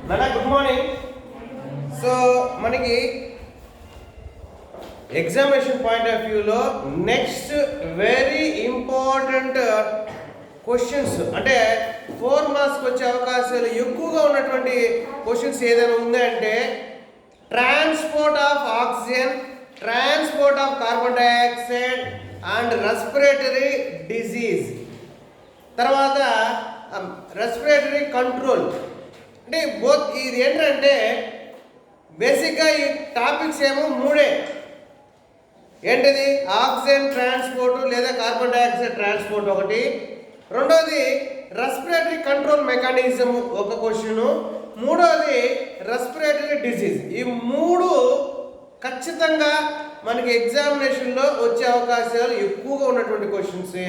నాన్న good morning. So మనకి examination point of వ్యూలో నెక్స్ట్ వెరీ ఇంపార్టెంట్ క్వశ్చన్స్ అంటే 4 మార్క్స్కి వచ్చే అవకాశాలు ఎక్కువగా ఉన్నటువంటి క్వశ్చన్స్ ఏదైనా ఉందంటే transport of oxygen, transport of carbon dioxide and respiratory disease, తర్వాత రెస్పిరేటరీ కంట్రోల్. అంటే బోత్ ఇది ఏంటంటే బేసిక్గా ఈ టాపిక్స్ ఏమో మూడే. ఏంటిది? ఆక్సిజన్ ట్రాన్స్పోర్ట్ లేదా కార్బన్ డైఆక్సైడ్ ట్రాన్స్పోర్ట్ ఒకటి, రెండోది రెస్పిరేటరీ కంట్రోల్ మెకానిజం ఒక క్వశ్చను, మూడోది రెస్పిరేటరీ డిసీజ్. ఈ మూడు ఖచ్చితంగా మనకి ఎగ్జామినేషన్లో వచ్చే అవకాశాలు ఎక్కువగా ఉన్నటువంటి క్వశ్చన్సే.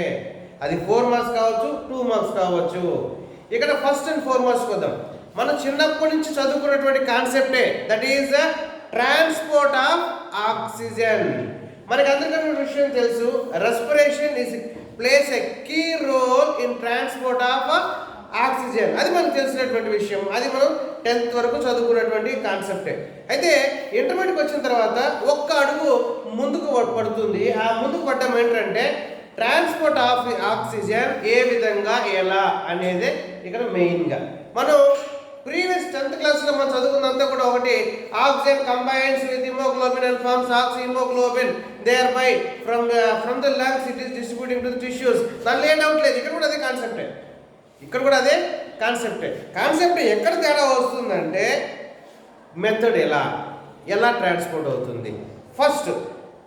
అది 4 మార్క్స్ కావచ్చు, 2 మార్క్స్ కావచ్చు. ఇక్కడ ఫస్ట్ అండ్ ఫార్మోస్ట్ వద్దాం. మనం చిన్నప్పటి నుంచి చదువుకున్నటువంటి కాన్సెప్టే, that is the transport of oxygen. మనకి అందరికీ విషయం తెలుసు, respiration is plays a key role in transport of oxygen. అది మనకు తెలిసినటువంటి విషయం, అది మనం 10th వరకు చదువుకున్నటువంటి కాన్సెప్టే. అయితే ఇంటర్మీడియట్కి వచ్చిన తర్వాత ఒక్క అడుగు ముందుకు పడుతుంది. ఆ ముందుకు పడడం ఏంటంటే ట్రాన్స్పోర్ట్ ఆఫ్ ఆక్సిజన్ ఏ విధంగా ఎలా అనేది ఇక్కడ మెయిన్గా. మనం ప్రీవియస్ 10th క్లాస్లో మనం చదువుకున్నంతా కూడా ఒకటి, oxygen combines with haemoglobin and forms oxy haemoglobin thereby from the lungs it is distributing to the tissues. దానిలో ఏ డౌట్ లేదు, ఇక్కడ కూడా అదే కాన్సెప్టే. ఇక్కడ కూడా అదే కాన్సెప్టే. కాన్సెప్ట్ ఎక్కడ తేడా వస్తుందంటే మెథడ్ ఎలా ట్రాన్స్పోర్ట్ అవుతుంది. First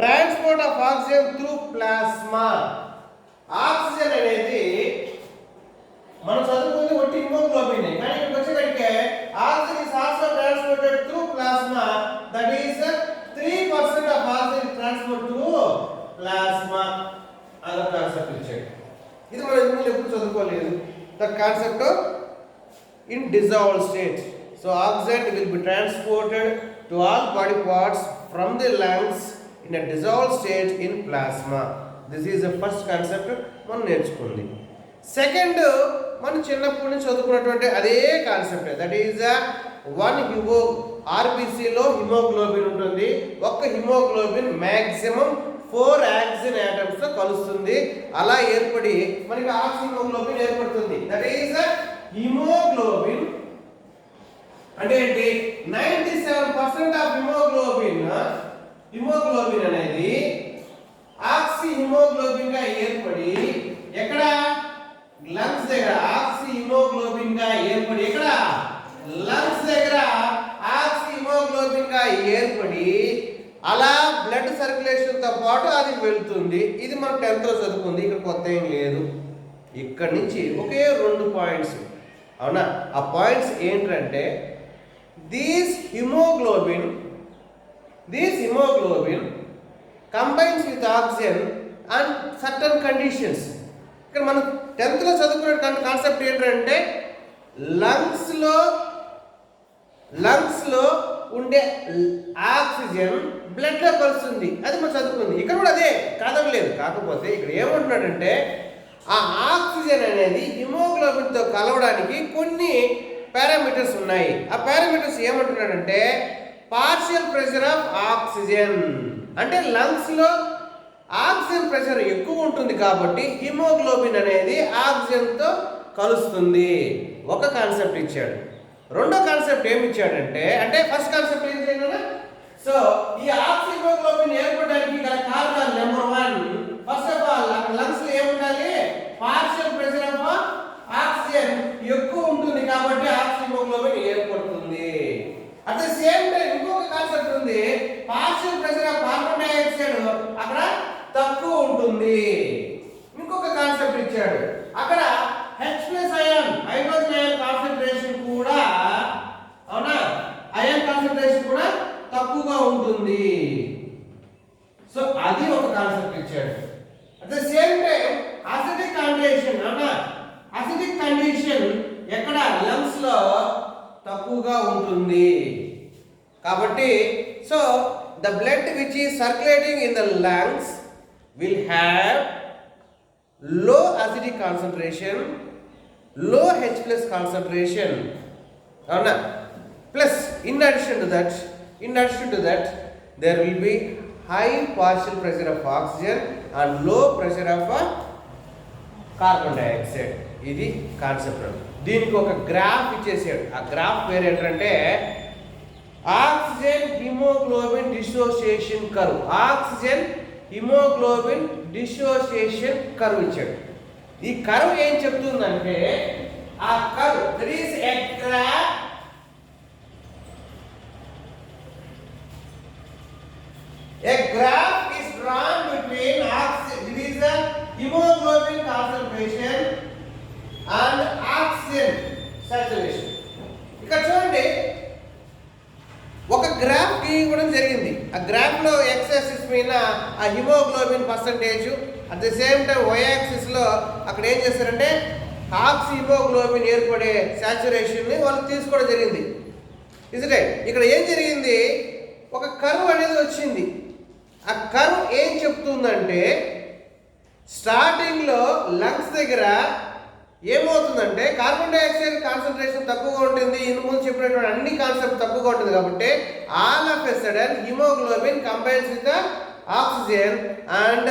transport of oxygen through plasma. Oxygen అనేది మనం చదువుకుంది ఒట్టి హిమోగ్లోబిన్, కానీ ఇక్కడికి వచ్చేటప్పటికే oxygen is also transported through plasma, that is 3% of oxygen transport through plasma. అదొక కాన్సెప్ట్ ఇచ్చాడు. ఇది మనం ఇందులో ఎప్పుడు చదువుకోలేదు. The concept in dissolved state. So oxygen will be transported to all body parts from the lungs in a dissolved state in plasma. This is the first concept మనం నేర్చుకుంది. Second, మనం చిన్నప్పటి నుంచి చదువుకున్నటువంటి అదే కాన్సెప్ట్, దట్ ఈజ్ ఆర్బిసిలో హిమోగ్లోబిన్ ఉంటుంది. ఒక్క haemoglobin maximum 4 oxygen ఆటమ్స్తో కలుస్తుంది. అలా ఏర్పడి మనకి ఆక్సి హిమోగ్లోబిన్ ఏర్పడుతుంది. దట్ ఈజ్ హిమోగ్లోబిన్ అంటే ఏంటి? 97% ఆఫ్ హిమోగ్లోబిన్ అనేది ఆక్సి హిమోగ్లోబిన్ గా ఏర్పడి ఎక్కడ? లంగ్స్ దగ్గర ఆక్సి హిమోగ్లోబిన్ గా ఏర్పడి ఎక్కడ? లంగ్స్ దగ్గర ఆక్సి హిమోగ్లోబిన్ గా ఏర్పడి అలా బ్లడ్ సర్క్యులేషన్ తో పాటు అది వెళ్తుంది. ఇది మనం 10th లో చదువుకుంది, ఇక్కడ కొత్త ఏం లేదు. ఇక్కడ నుంచి ఒకే 2 పాయింట్స్, అవునా? ఆ పాయింట్స్ ఏంటంటే these haemoglobin combines with oxygen and certain conditions. ఇక్కడ మనం 10th లో చదువుకున్న కాన్సెప్ట్ ఏంటంటే లంగ్స్ లో ఉండే ఆక్సిజన్ బ్లడ్ లో కలుస్తుంది. అది మనం చదువుకుంది. ఇక్కడ కూడా అదే కాదనలేదు. కాకపోతే ఇక్కడ ఏమంటున్నాడంటే ఆ ఆక్సిజన్ అనేది హిమోగ్లోబిన్ తో కలవడానికి కొన్ని పారామీటర్స్ ఉన్నాయి. ఆ పారామీటర్స్ ఏమంటున్నాడంటే పార్షియల్ ప్రెషర్ ఆఫ్ ఆక్సిజన్, అంటే లంగ్స్ లో ఆక్సిజన్ ప్రెషర్ ఎక్కువ ఉంటుంది కాబట్టి హిమోగ్లోబిన్ అనేది ఆక్సిజన్ తో కలుస్తుంది. ఒక కాన్సెప్ట్ ఇచ్చాడు. రెండో కాన్సెప్ట్ ఏమి ఇచ్చాడంటే, అంటే ఫస్ట్ కాన్సెప్ట్ ఏం చేయాలి? సో ఈ ఆక్సి హిమోగ్లోబిన్ ఏర్పడడానికి గల కారణాలు number 1, first of all lungs లో ఏముండాలి? పార్షియల్ ప్రెషర్ ఆఫ్ ఆక్సిజన్ ఎక్కువ ఉంటుంది కాబట్టి ఆక్సి హిమోగ్లోబిన్ ఏర్పడుతుంది. అట్ ద సేమ్ టైం ఇంకొక కాన్సెప్ట్ ఉంది, partial pressure of carbon dioxide అక్కడ తక్కువ ఉంటుంది. ఇంకొక కాన్సెప్ట్ ఇచ్చాడు, అక్కడ H+ ion hydrogen ion concentration కూడా, అవునా, అయాన్ కాన్సంట్రేషన్ కూడా తక్కువగా ఉంటుంది. సో అది ఒక కాన్సెప్ట్ ఇచ్చాడు. At the same time acidic condition, అవునా, అసిడిక్ కండిషన్ ఎక్కడ? లంగ్స్ లో తక్కువగా ఉంటుంది. కాబట్టి so the blood which is circulating in the lungs will have low acidic concentration, low H+ concentration, అవునా? plus in addition to that there will be high partial pressure of oxygen and low pressure of carbon dioxide. ఇది concept. దీనికి ఒక graph ఇచ్చేసాడు. ఆ graph పేరు ఏంటంటే oxygen haemoglobin dissociation curve. Oxygen haemoglobin dissociation curve ఇచ్చాడు. ఈ కర్వ్ ఏం చెప్తుందంటే ఆ curve there is a graph is drawn between oxygen, it is the hemoglobin concentration and oxygen saturation. ఇక్కడ చూడండి ఒక గ్రాఫ్ గీయడం జరిగింది. ఆ గ్రాఫ్ లో ఎక్స్ యాక్సిస్ మీద ఆ haemoglobin percentage, at the same time Y axis లో అక్కడ ఏం చేశారంటే ఆక్సి హిమోగ్లోబిన్ ఏర్పడే సాచురేషన్ ని వాళ్ళు తీసుకోవడం జరిగింది. ఇదే ఇక్కడ ఏం జరిగింది, ఒక కర్వ్ అనేది వచ్చింది. ఆ కర్వ్ ఏం చెప్తుందంటే స్టార్టింగ్లో లంగ్స్ దగ్గర ఏమవుతుందంటే కార్బన్ డైఆక్సైడ్ కాన్సన్ట్రేషన్ తక్కువగా ఉంటుంది. ఇందు ముందు చెప్పినటువంటి అన్ని కాన్సెప్ట్ తక్కువగా ఉంటుంది కాబట్టి all of a sudden haemoglobin combines with oxygen and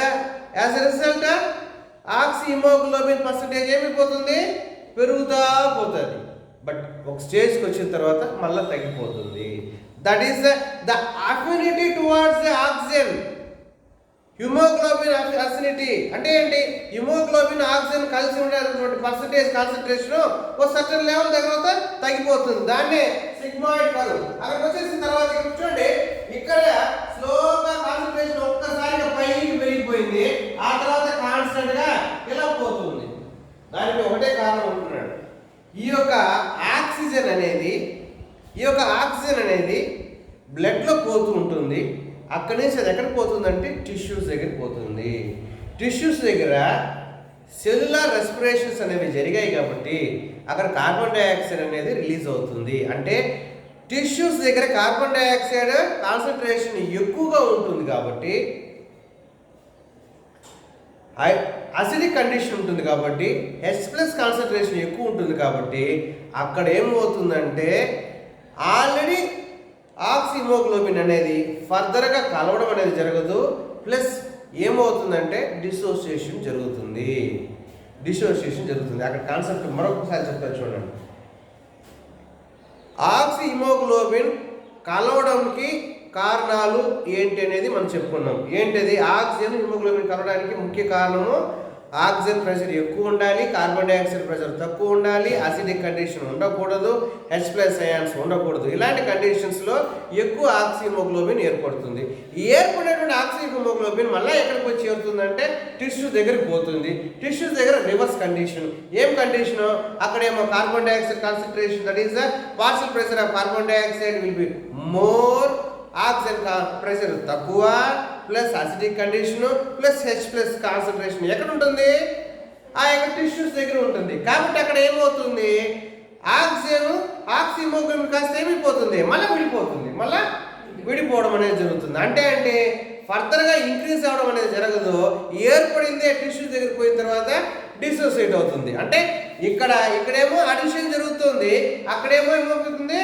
as a result oxy haemoglobin percentage ఏమైపోతుంది, పెరుగుతూ పోతుంది. బట్ ఒక స్టేజ్కి వచ్చిన తర్వాత మళ్ళీ తగ్గిపోతుంది. That is the affinity towards the oxygen. Haemoglobin affinity అంటే ఏంటి, హిమోగ్లోబిన్ ఆక్సిజన్ కలిసి ఉండేటువంటి పర్సంటేజ్ కాన్సన్ట్రేషన్ ఒక సర్టన్ లెవెల్ దగ్గర తగ్గిపోతుంది. దాన్నే సిగ్మాయిడ్ కర్వ్. అక్కడికి వచ్చేసిన తర్వాత చూడండి ఇక్కడ స్లోగా కాన్సన్ట్రేషన్ ఒక్కసారిగా పైకి పెరిగిపోయింది, ఆ తర్వాత కాన్స్టెంట్ గా ఇలా పోతుంది. దానికి ఒకటే కారణం ఉంటున్నాడు, ఈ యొక్క ఆక్సిజన్ అనేది బ్లడ్లో పోతూ ఉంటుంది. అక్కడి నుంచి అది ఎక్కడికి పోతుందంటే టిష్యూస్ దగ్గర పోతుంది. టిష్యూస్ దగ్గర సెల్యులార్ రెస్పిరేషన్స్ అనేవి జరిగాయి కాబట్టి అక్కడ కార్బన్ డైఆక్సైడ్ అనేది రిలీజ్ అవుతుంది. అంటే టిష్యూస్ దగ్గర కార్బన్ డైఆక్సైడ్ కాన్సన్ట్రేషన్ ఎక్కువగా ఉంటుంది కాబట్టి అసిడిక్ కండిషన్ ఉంటుంది కాబట్టి H+ కాన్సన్ట్రేషన్ ఎక్కువ ఉంటుంది కాబట్టి అక్కడ ఏమవుతుందంటే ఆల్రెడీ ఆక్సి హిమోగ్లోబిన్ అనేది ఫర్దర్గా కలవడం అనేది జరగదు. ప్లస్ ఏమవుతుందంటే డిసోసియేషన్ జరుగుతుంది. అక్కడ కాన్సెప్ట్ మరొకసారి చెప్తాను చూడండి. ఆక్సి హిమోగ్లోబిన్ కలవడానికి కారణాలు ఏంటి అనేది మనం చెప్పుకున్నాం. ఏంటిది, ఆక్సిజన్ హిమోగ్లోబిన్ కలవడానికి ముఖ్య కారణము ఆక్సిజన్ ప్రెషర్ ఎక్కువ ఉండాలి, కార్బన్ డైఆక్సైడ్ ప్రెషర్ తక్కువ ఉండాలి, అసిడిక్ కండిషన్ ఉండకూడదు, H+ అయాన్స్ ఉండకూడదు. ఇలాంటి కండిషన్స్లో ఎక్కువ ఆక్సి హిమోగ్లోబిన్ ఏర్పడుతుంది. ఏర్పడేటువంటి ఆక్సి హిమోగ్లోబిన్ మళ్ళీ ఎక్కడికి వచ్చి చేరుతుందంటే టిష్యూస్ దగ్గరికి పోతుంది. టిష్యూస్ దగ్గర రివర్స్ కండిషన్. ఏం కండిషను, అక్కడేమో carbon dioxide concentration that is the partial pressure of carbon dioxide will be more, oxygen pressure తక్కువ, plus acidic condition, plus H+ concentration ఎక్కడ ఉంటుంది, ఆ యొక్క టిష్యూస్ దగ్గర ఉంటుంది. కాబట్టి అక్కడ ఏమవుతుంది, ఆక్సి హిమోగ్లోబిన్ కాస్త ఏమైపోతుంది, మళ్ళీ విడిపోవడం అనేది జరుగుతుంది. అంటే ఫర్దర్గా ఇంక్రీజ్ అవ్వడం అనేది జరగదు. ఏర్పడిందే టిష్యూస్ దగ్గర పోయిన తర్వాత డిసోసియేట్ అవుతుంది. అంటే ఇక్కడేమో అడిషన్ జరుగుతుంది, అక్కడేమో ఏమవుతుంది,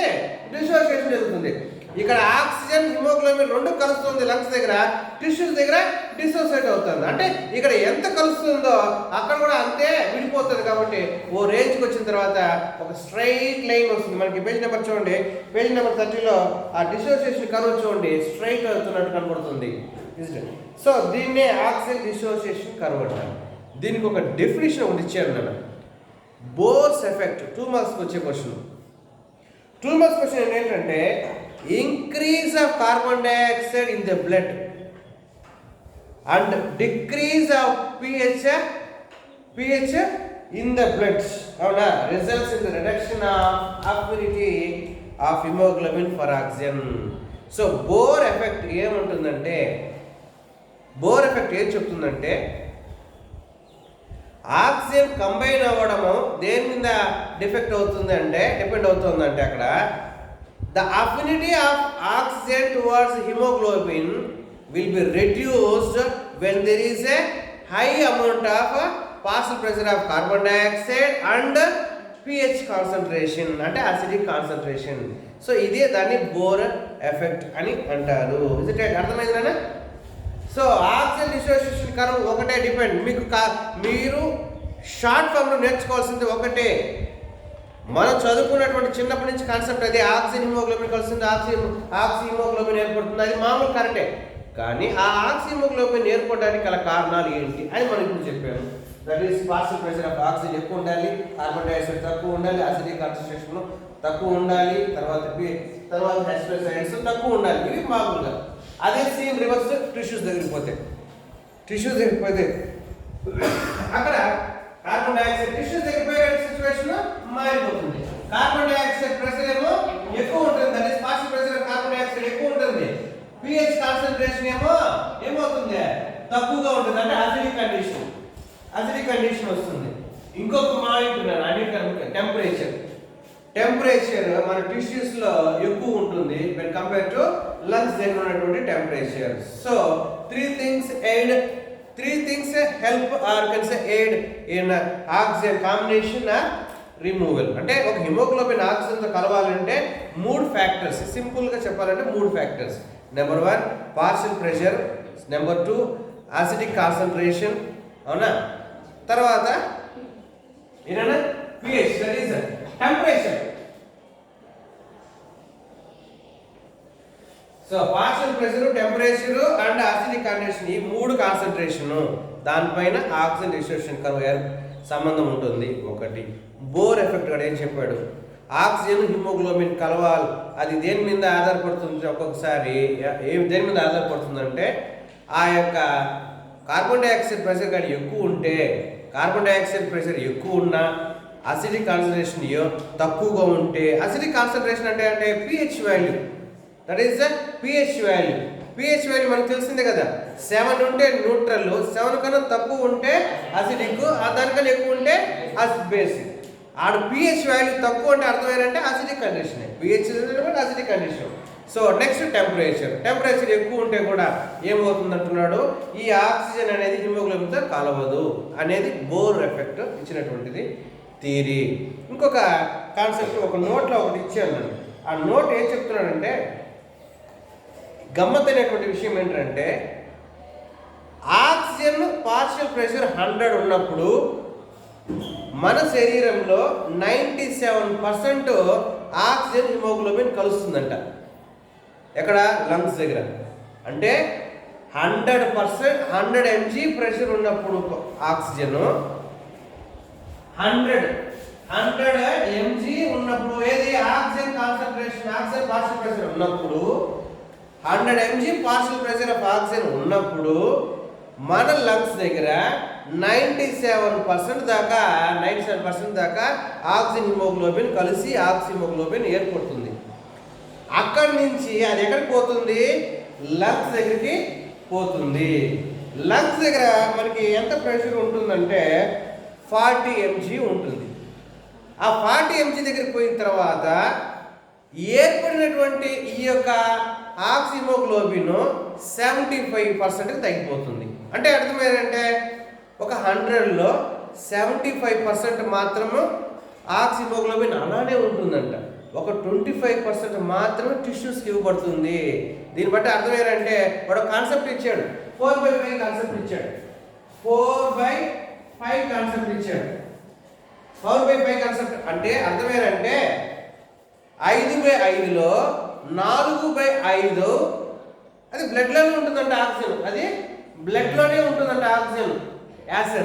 డిసోసియేషన్ జరుగుతుంది. ఇక్కడ ఆక్సిజన్ హిమోగ్లోబిన్ రెండు కలుస్తుంది లంగ్స్ దగ్గర, టిష్యూస్ దగ్గర డిసోసియేట్ అవుతుంది. అంటే ఇక్కడ ఎంత కలుస్తుందో అక్కడ కూడా అంతే విడిపోతుంది. కాబట్టి ఓ రేంజ్కి వచ్చిన తర్వాత ఒక స్ట్రైట్ లైన్ వస్తుంది. మనకి పేజ్ నెంబర్ చూడండి, పేజ్ నెంబర్ 30లో ఆ డిసోసియేషన్ కర్వ్ చూడండి, స్ట్రైట్ అవుతున్నట్టు కనబడుతుంది. సో దీన్నే ఆక్సిజన్ డిసోసియేషన్ కర్వ్ అంటారు. దీనికి ఒక డెఫినేషన్ ఒకటి ఇచ్చారు నేను, బోర్స్ ఎఫెక్ట్. 2 మార్క్స్కి వచ్చే క్వశ్చన్. 2 మార్క్స్ క్వశ్చన్ ఏంటంటే increase of carbon dioxide in the blood and decrease of pH in the blood results in the reduction of affinity of hemoglobin for oxygen. So Bohr effect ఏమంటుందంటే, bore effect ఏం చెప్తుందంటే oxygen combine అవ్వడము దేని మీద depend అవుతుందంటే అక్కడ the affinity of oxygen towards hemoglobin will be reduced when there is a high amount of partial pressure of carbon dioxide and pH concentration అంటే acidic concentration. So ఇదే దాన్ని బోర్ ఎఫెక్ట్ అని అంటారు. అర్థమైంది నాన్న? సో ఆక్సిజన్ డిసోసియేషన్ కర్వ్ ఒకటే depend. మీరు short ఫామ్లో నేర్చుకోవాల్సింది ఒకటే. మనం చదువుకున్నటువంటి చిన్నప్పటి నుంచి కాన్సెప్ట్ అదే. ఆక్సిజన్ హిమోగ్లోబిన్ కలుస్తుంది, ఆక్సి హిమోగ్లోబిన్ ఏర్పడుతుంది, అది మామూలు కరెక్టే. కానీ ఆ ఆక్సి హిమోగ్లోబిన్ ఏర్పడడానికి గల కారణాలు ఏంటి అని మనం ఇప్పుడు చెప్పాము. That is partial pressure of oxygen ఎక్కువ ఉండాలి, కార్బన్ డైఆక్సైడ్ తక్కువ ఉండాలి, అసిడిక్ కాన్సన్ట్రేషన్ తక్కువ ఉండాలి, తర్వాత హెస్పెసైడ్స్ తక్కువ ఉండాలి. ఇవి మామూలుగా. అదే సేమ్ రివర్స్ టిష్యూస్ దగ్గరికి పోతే అక్కడ కార్బన్ డైఆక్సైడ్ టిష్యూస్ దగ్గర పోయే సిచ్యువేషన్ మారిపోతుంది. కార్బన్ డైఆక్సైడ్ ప్రెషర్ ఏమో ఎక్కువ ఉంటుంది, that is partial pressure of carbon dioxide ఎక్కువ ఉంటుంది. pH కాన్సంట్రేషన్ ఏమవుతుంది, తక్కువగా ఉంటుంది. అంటే అసిడిక్ కండిషన్ వస్తుంది. ఇంకొక పాయింట్ అన్నిటికన్నా టెంపరేచర్ మన టిష్యూస్ లో ఎక్కువ ఉంటుంది when compared to లంగ్స్ దగ్గర ఉన్నటువంటి temperature. So three things help are can say aid in oxygen combination or removal. అంటే ఒక హిమోగ్లోబిన్ ఆక్సిజన్తో కలవాలంటే 3 ఫ్యాక్టర్స్, సింపుల్గా చెప్పాలంటే 3 factors. Number 1 partial pressure, number 2 acidic concentration, అవునా? తర్వాత ఏనా pH, that is temperature. So partial pressure, temperature and acidic concentration, ఈ 3 concentration దానిపైన ఆక్సిజన్ డిసోసియేషన్ కర్వ్ సంబంధం ఉంటుంది. ఒకటి బోర్ ఎఫెక్ట్ కూడా ఏం చెప్పాడు, ఆక్సిజన్ హిమోగ్లోబిన్ కలవాలి. అది దేని మీద ఆధారపడుతుంది, ఒక్కొక్కసారి దేని మీద ఆధారపడుతుందంటే ఆ యొక్క కార్బన్ డైఆక్సైడ్ ప్రెషర్ కానీ ఎక్కువ ఉంటే, కార్బన్ డైఆక్సైడ్ ప్రెషర్ ఎక్కువ ఉన్నా అసిడిక్ కాన్సన్ట్రేషన్ తక్కువగా ఉంటే, అసిడిక్ కాన్సన్ట్రేషన్ అంటే pH value, that is the pH value. pH value మనకు తెలిసిందే కదా, 7 ఉంటే న్యూట్రల్, 7 కన్నా తక్కువ ఉంటే అసిడిక్, దానికన్నా ఎక్కువ ఉంటే బేసిక్. ఆడ pH వాల్యూ తక్కువ అంటే అర్థం ఏంటంటే acidic condition, pH acidic condition. So next temperature ఎక్కువ ఉంటే కూడా ఏమవుతుంది అంటున్నాడు, ఈ ఆక్సిజన్ అనేది హిమోగ్లోబిన్తో కలవదు అనేది బోర్ ఎఫెక్ట్ ఇచ్చినటువంటిది థియరీ. ఇంకొక కాన్సెప్ట్ ఒక నోట్లో ఒకటి ఇచ్చాను. ఆ నోట్ ఏం చెప్తున్నాడంటే, గమ్మత్తైనటువంటి విషయం ఏంటంటే ఆక్సిజన్ పార్షియల్ ప్రెషర్ 100 ఉన్నప్పుడు మన శరీరంలో 97% ఆక్సిజన్ హిమోగ్లోబిన్ కలుస్తుందంట. ఎక్కడ? లంగ్స్ దగ్గర. అంటే 100 mg ప్రెషర్ ఉన్నప్పుడు ఆక్సిజన్ 100 mg ఉన్నప్పుడు ఏది oxygen concentration, oxygen partial pressure ఉన్నప్పుడు 100 mg partial pressure of oxygen ఉన్నప్పుడు మన లంగ్స్ దగ్గర 97% దాకా ఆక్సిజన్ హిమోగ్లోబిన్ కలిసి ఆక్సి హిమోగ్లోబిన్ ఏర్పడుతుంది. అక్కడి నుంచి అది ఎక్కడికి పోతుంది, లంగ్స్ దగ్గరికి పోతుంది. లంగ్స్ దగ్గర మనకి ఎంత ప్రెషర్ ఉంటుందంటే 40 mg ఉంటుంది. ఆ 40 mg దగ్గరికి పోయిన తర్వాత ఏర్పడినటువంటి ఈ యొక్క ఆక్సి హిమోగ్లోబిన్ 75% తగ్గిపోతుంది. అంటే అర్థమేంటంటే ఒక 100లో 75% మాత్రము ఆక్సి హిమోగ్లోబిన్ అలానే ఉంటుందంట. ఒక 25% మాత్రమే టిష్యూస్కి ఇవ్వబడుతుంది. దీన్ని బట్టి అర్థం ఏంటంటే వాడు కాన్సెప్ట్ ఇచ్చాడు, 4/5 కాన్సెప్ట్ ఇచ్చాడు. 4/5 కాన్సెప్ట్ ఇచ్చాడు. 4/5 కాన్సెప్ట్ అంటే అర్థం ఏంటంటే 5/5లో 4/5 అది బ్లడ్లోనే ఉంటుందంట ఆక్సిజన్. అది బ్లడ్లోనే ఉంటుందంట ఆక్సిజన్ యాజ్ ఎ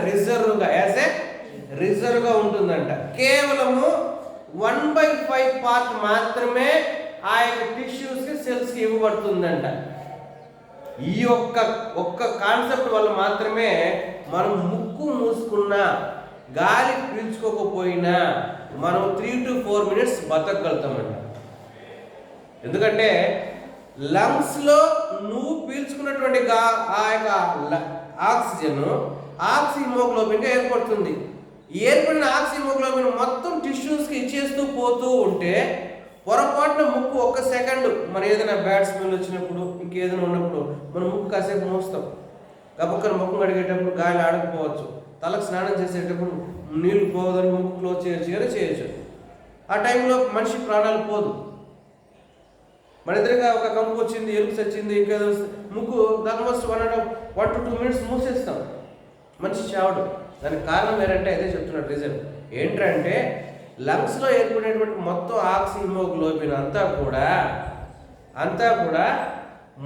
రిజర్వ్గా ఉంటుందంట. కేవలము 1/5 పార్ట్ మాత్రమే ఆ యొక్క టిష్యూస్కి సెల్స్కి ఇవ్వబడుతుందంట. ఈ ఒక్క కాన్సెప్ట్ వల్ల మాత్రమే మనం ముక్కు మూసుకున్నా గాలి పీల్చుకోకపోయినా మనం 3 to 4 మినిట్స్ బతకగలుగుతామంట. ఎందుకంటే లంగ్స్లో నువ్వు పీల్చుకున్నటువంటి ఆ యొక్క ఆక్సిజన్ ఆక్సి హిమోగ్లోబిన్గా ఏర్పడుతుంది. ఏర్పడిన ఆక్సి హిమోగ్లోబిన్ మొత్తం టిష్యూస్కి ఇచ్చేస్తూ పోతూ ఉంటే పొరపాటున ముక్కు 1 సెకండ్ మరి ఏదైనా బ్యాడ్ స్మెల్ వచ్చినప్పుడు ఇంకేదైనా ఉన్నప్పుడు మనం ముక్కు కాసేపు మూస్తాం. గబక్కన ముక్కు కడిగేటప్పుడు గాలి ఆడకపోవచ్చు, తలకు స్నానం చేసేటప్పుడు నీళ్ళు పోదని ముక్కు క్లోజ్ చేయొచ్చు. ఆ టైంలో మనిషి ప్రాణాలు పోదు. మన ఎదురుగా ఒక కంపు వచ్చింది, ఎలుగు వచ్చింది, ఇంకేదో ముక్కు ఆల్మోస్ట్ 1 to 2 minutes మూసేస్తాం, మనిషి చావడు. దానికి కారణం ఏంటంటే అదే చెప్తున్నాడు రీజన్ ఏంటంటే లంగ్స్లో ఏర్పడేటువంటి మొత్తం ఆక్సిజన్ హిమోగ్లోబిన్ అంతా కూడా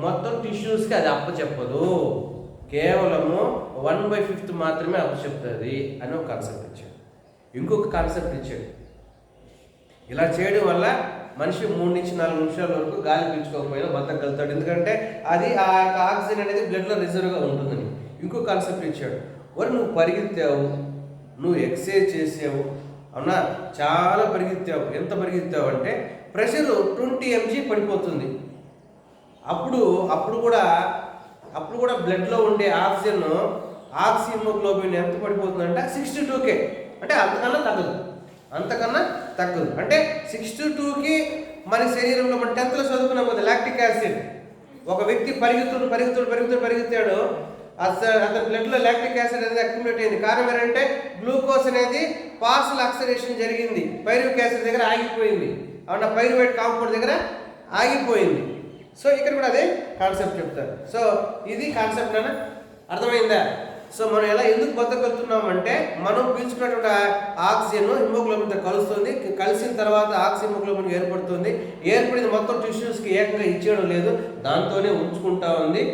మొత్తం టిష్యూస్కి అది అప్పచెప్పదు, కేవలము 1/5 మాత్రమే అప్పచెప్తుంది అని ఒక కాన్సెప్ట్ ఇచ్చాడు. ఇంకొక కాన్సెప్ట్ ఇచ్చాడు, ఇలా చేయడం వల్ల మనిషి 3 నుంచి 4 నిమిషాల వరకు గాలి పీల్చుకోకపోయినా బతకగలుగుతాడు, ఎందుకంటే అది ఆ యొక్క ఆక్సిజన్ అనేది బ్లడ్లో రిజర్వ్గా ఉంటుందని. ఇంకొక కాన్సెప్ట్ ఇచ్చాడు, నువ్వు పరిగెత్తావు, నువ్వు ఎక్సర్సైజ్ చేసావు, అవునా, చాలా పరిగెత్తావు. ఎంత పరిగెత్తావు అంటే ప్రెషర్ 20 mg పడిపోతుంది. అప్పుడు కూడా బ్లడ్లో ఉండే ఆక్సిజన్ హిమోగ్లోబిన్ ఎంత పడిపోతుందంటే 62K, అంటే అంతకన్నా తగ్గదు. అంటే 62కి మన శరీరంలో మన 10th లో చదువుకున్నాం కదా లాక్టిక్ యాసిడ్. ఒక వ్యక్తి పరిగెత్తాడు, అతని బ్లడ్లో లాక్టిక్ యాసిడ్ అనేది అక్యుములేట్ అయింది. కారణం ఏంటంటే గ్లూకోజ్ అనేది పార్షల్ ఆక్సిడేషన్ జరిగింది, పైరువిక్ యాసిడ్ దగ్గర ఆగిపోయింది, అవునా, పైరువేట్ కాంపౌండ్ దగ్గర ఆగిపోయింది. సో ఇక్కడ కూడా అదే కాన్సెప్ట్ చెప్తారు. సో ఇది కాన్సెప్ట్ నాన్న, అర్థమైందా? సో మనం ఎందుకు బతకగలుగుతున్నామంటే మనం పీల్చుకున్నటువంటి ఆక్సిజన్ హిమోగ్లోబిన్తో కలుస్తుంది, కలిసిన తర్వాత ఆక్సిజన్ హిమోగ్లోబిన్ ఏర్పడింది మొత్తం టిష్యూస్కి ఏకంగా ఇచ్చేయడం లేదు, దాంతోనే ఉంచుకుంటా ఉంది.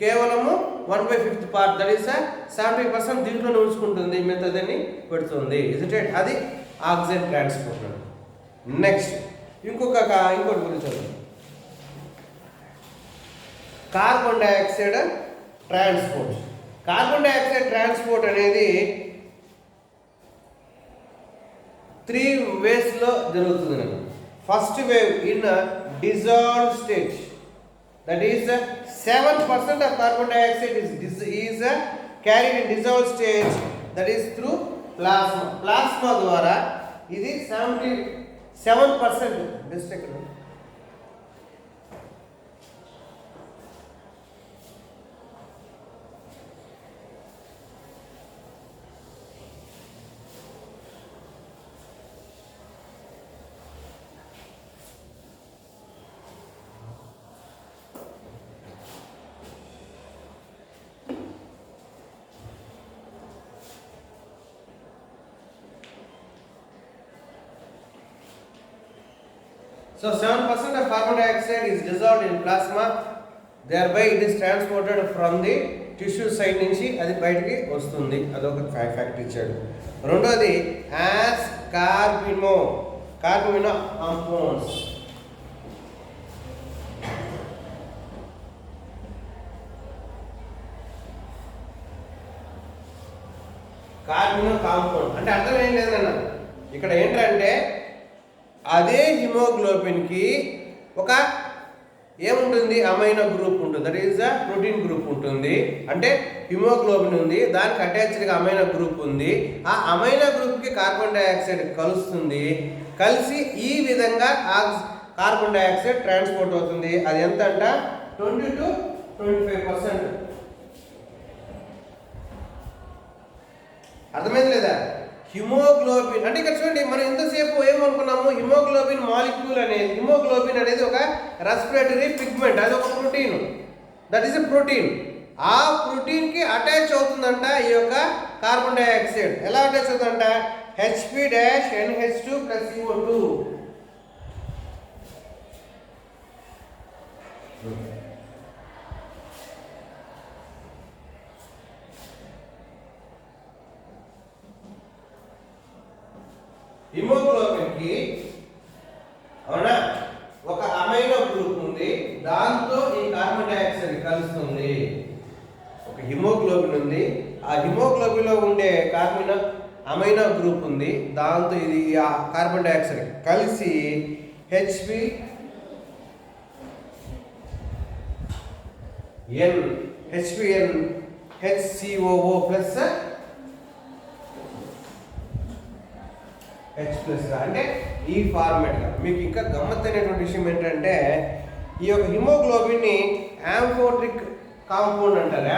కేవలము 1/5 పార్ట్, దట్ ఈస్ 70% దీంట్లోనే ఉంచుకుంటుంది, మిగతాదని పెడుతుంది. అది ఆక్సిజన్ ట్రాన్స్పోర్ట్. నెక్స్ట్ ఇంకోటి గురించి carbon dioxide transport. Carbon dioxide transport అనేది 3 వేస్లో జరుగుతుంది. First wave in dissolved state, that is 7% of carbon dioxide is carried in dissolved stage, that is through plasma ద్వారా ఇది 77%. Best ఎక్కడ So 7% of carbon dioxide is dissolved in plasma, thereby it is transported from the tissue side నుంచి అది బయటికి వస్తుంది. అదొక fact ఇచ్చాడు. రెండోది యాస్ కార్బినో కాంపౌండ్స్. కార్బినో కాంపౌండ్ అంటే అర్థం ఏం లేదన్న, ఇక్కడ ఏంటంటే అదే హిమోగ్లోబిన్కి ఒక ఏముంటుంది, అమైనో గ్రూప్ ఉంటుంది, that is the protein group ఉంటుంది. అంటే హిమోగ్లోబిన్ ఉంది, దానికి అటాచ్డ్గా అమైనో గ్రూప్ ఉంది. ఆ అమైనో గ్రూప్కి కార్బన్ డైఆక్సైడ్ కలుస్తుంది, కలిసి ఈ విధంగా కార్బన్ డైఆక్సైడ్ ట్రాన్స్పోర్ట్ అవుతుంది. అది ఎంత అంట 20 to 25%. అర్థమైంది లేదా? హిమోగ్లోబిన్ అంటే ఇక్కడ చూడండి, మనం ఎంతసేపు ఏమనుకున్నాము, హిమోగ్లోబిన్ అనేది ఒక రెస్పిరేటరీ పిగ్మెంట్, అది ఒక protein, that is a protein. ఆ ప్రోటీన్కి అటాచ్ అవుతుందంట ఈ యొక్క కార్బన్ డైఆక్సైడ్. ఎలా అటాచ్ అవుతుందంట, Hp-NH2 + CO2. హిమోగ్లోబిన్కి అవునా ఒక అమైనో గ్రూప్ ఉంది, దాంతో ఈ కార్బన్ డైఆక్సైడ్ కలుస్తుంది. ఒక హిమోగ్లోబిన్ ఉంది, ఆ హిమోగ్లోబిన్లో ఉండే అమైనో గ్రూప్ ఉంది, దాంతో ఇది కార్బన్ డైఆక్సైడ్ కలిసి HCOO ప్లస్ H+ అంటే ఈ ఫార్మేట్గా. మీకు ఇంకా గమ్మత్తైనటువంటి విషయం ఏంటంటే ఈ యొక్క హిమోగ్లోబిన్ని యాంఫోట్రిక్ కాంపౌండ్ అంటారు.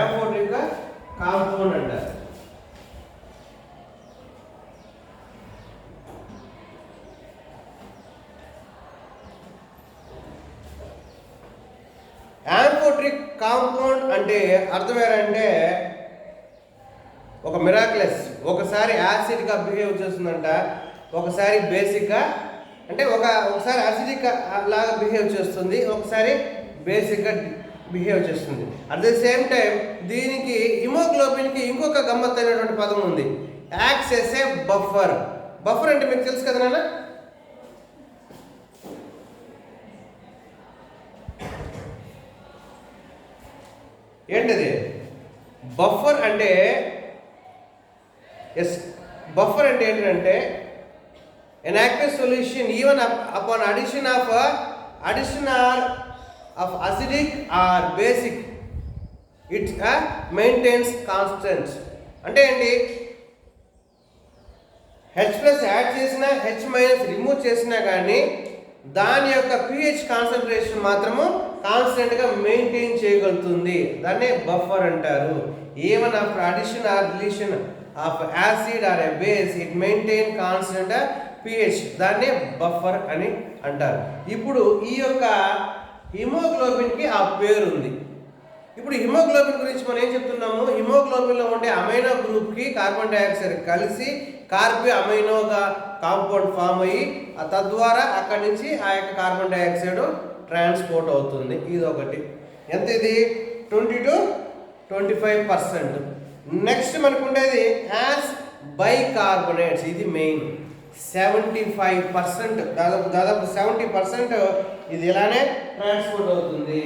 అజోట్రిక్ కాంపౌండ్ అంటే అర్థం ఏంటంటే ఒక మిరాక్లెస్, ఒకసారి యాసిడ్గా బిహేవ్ చేస్తుందంట, ఒకసారి బేసిక్గా అంటే ఒకసారి యాసిడిక్ లాగా బిహేవ్ చేస్తుంది, ఒకసారి బేసిక్గా బిహేవ్ చేస్తుంది. అట్ ద సేమ్ టైం దీనికి హిమోగ్లోబిన్కి ఇంకొక గమ్మత్తైనటువంటి పదం ఉంది, యాక్ట్స్ ఎస్ ఏ బఫర్. బఫర్ అంటే మీకు తెలుసు కదా నాన్న, ఏంటది బఫర్ అంటే? ఎస్, బఫర్ అంటే ఏంటంటే an aqueous solution even upon addition of acidic or basic it maintains constant. అంటే ఏంటి, H+ యాడ్ చేసినా H- రిమూవ్ చేసినా కానీ దాని యొక్క pH కాన్సన్ట్రేషన్ మాత్రము కాన్స్టెంట్గా మెయింటైన్ చేయగలుగుతుంది. దాన్నే బఫర్ అంటారు. Even after addition or deletion of acid or a base it maintain constant pH, దాన్నే బఫర్ అని అంటారు. ఇప్పుడు ఈ యొక్క హిమోగ్లోబిన్కి ఆ పేరు ఉంది. ఇప్పుడు హిమోగ్లోబిన్ గురించి మనం ఏం చెప్తున్నాము, హిమోగ్లోబిన్లో ఉండే అమైనో గ్రూప్కి కార్బన్ డైఆక్సైడ్ కలిసి కార్బీ అమైనోగా కాంపౌండ్ ఫామ్ అయ్యి తద్వారా అక్కడి నుంచి ఆ యొక్క కార్బన్ డైఆక్సైడ్ ట్రాన్స్పోర్ట్ అవుతుంది. ఇది ఒకటి. ఎంత ఇది? 20 to 25%. నెక్స్ట్ మనకు ఉండేది యాస్ బైకార్బోనేట్స్. ఇది మెయిన్ 75%, దాదాపు 70% ఇది ఇలానే ట్రాన్స్పోర్ట్ అవుతుంది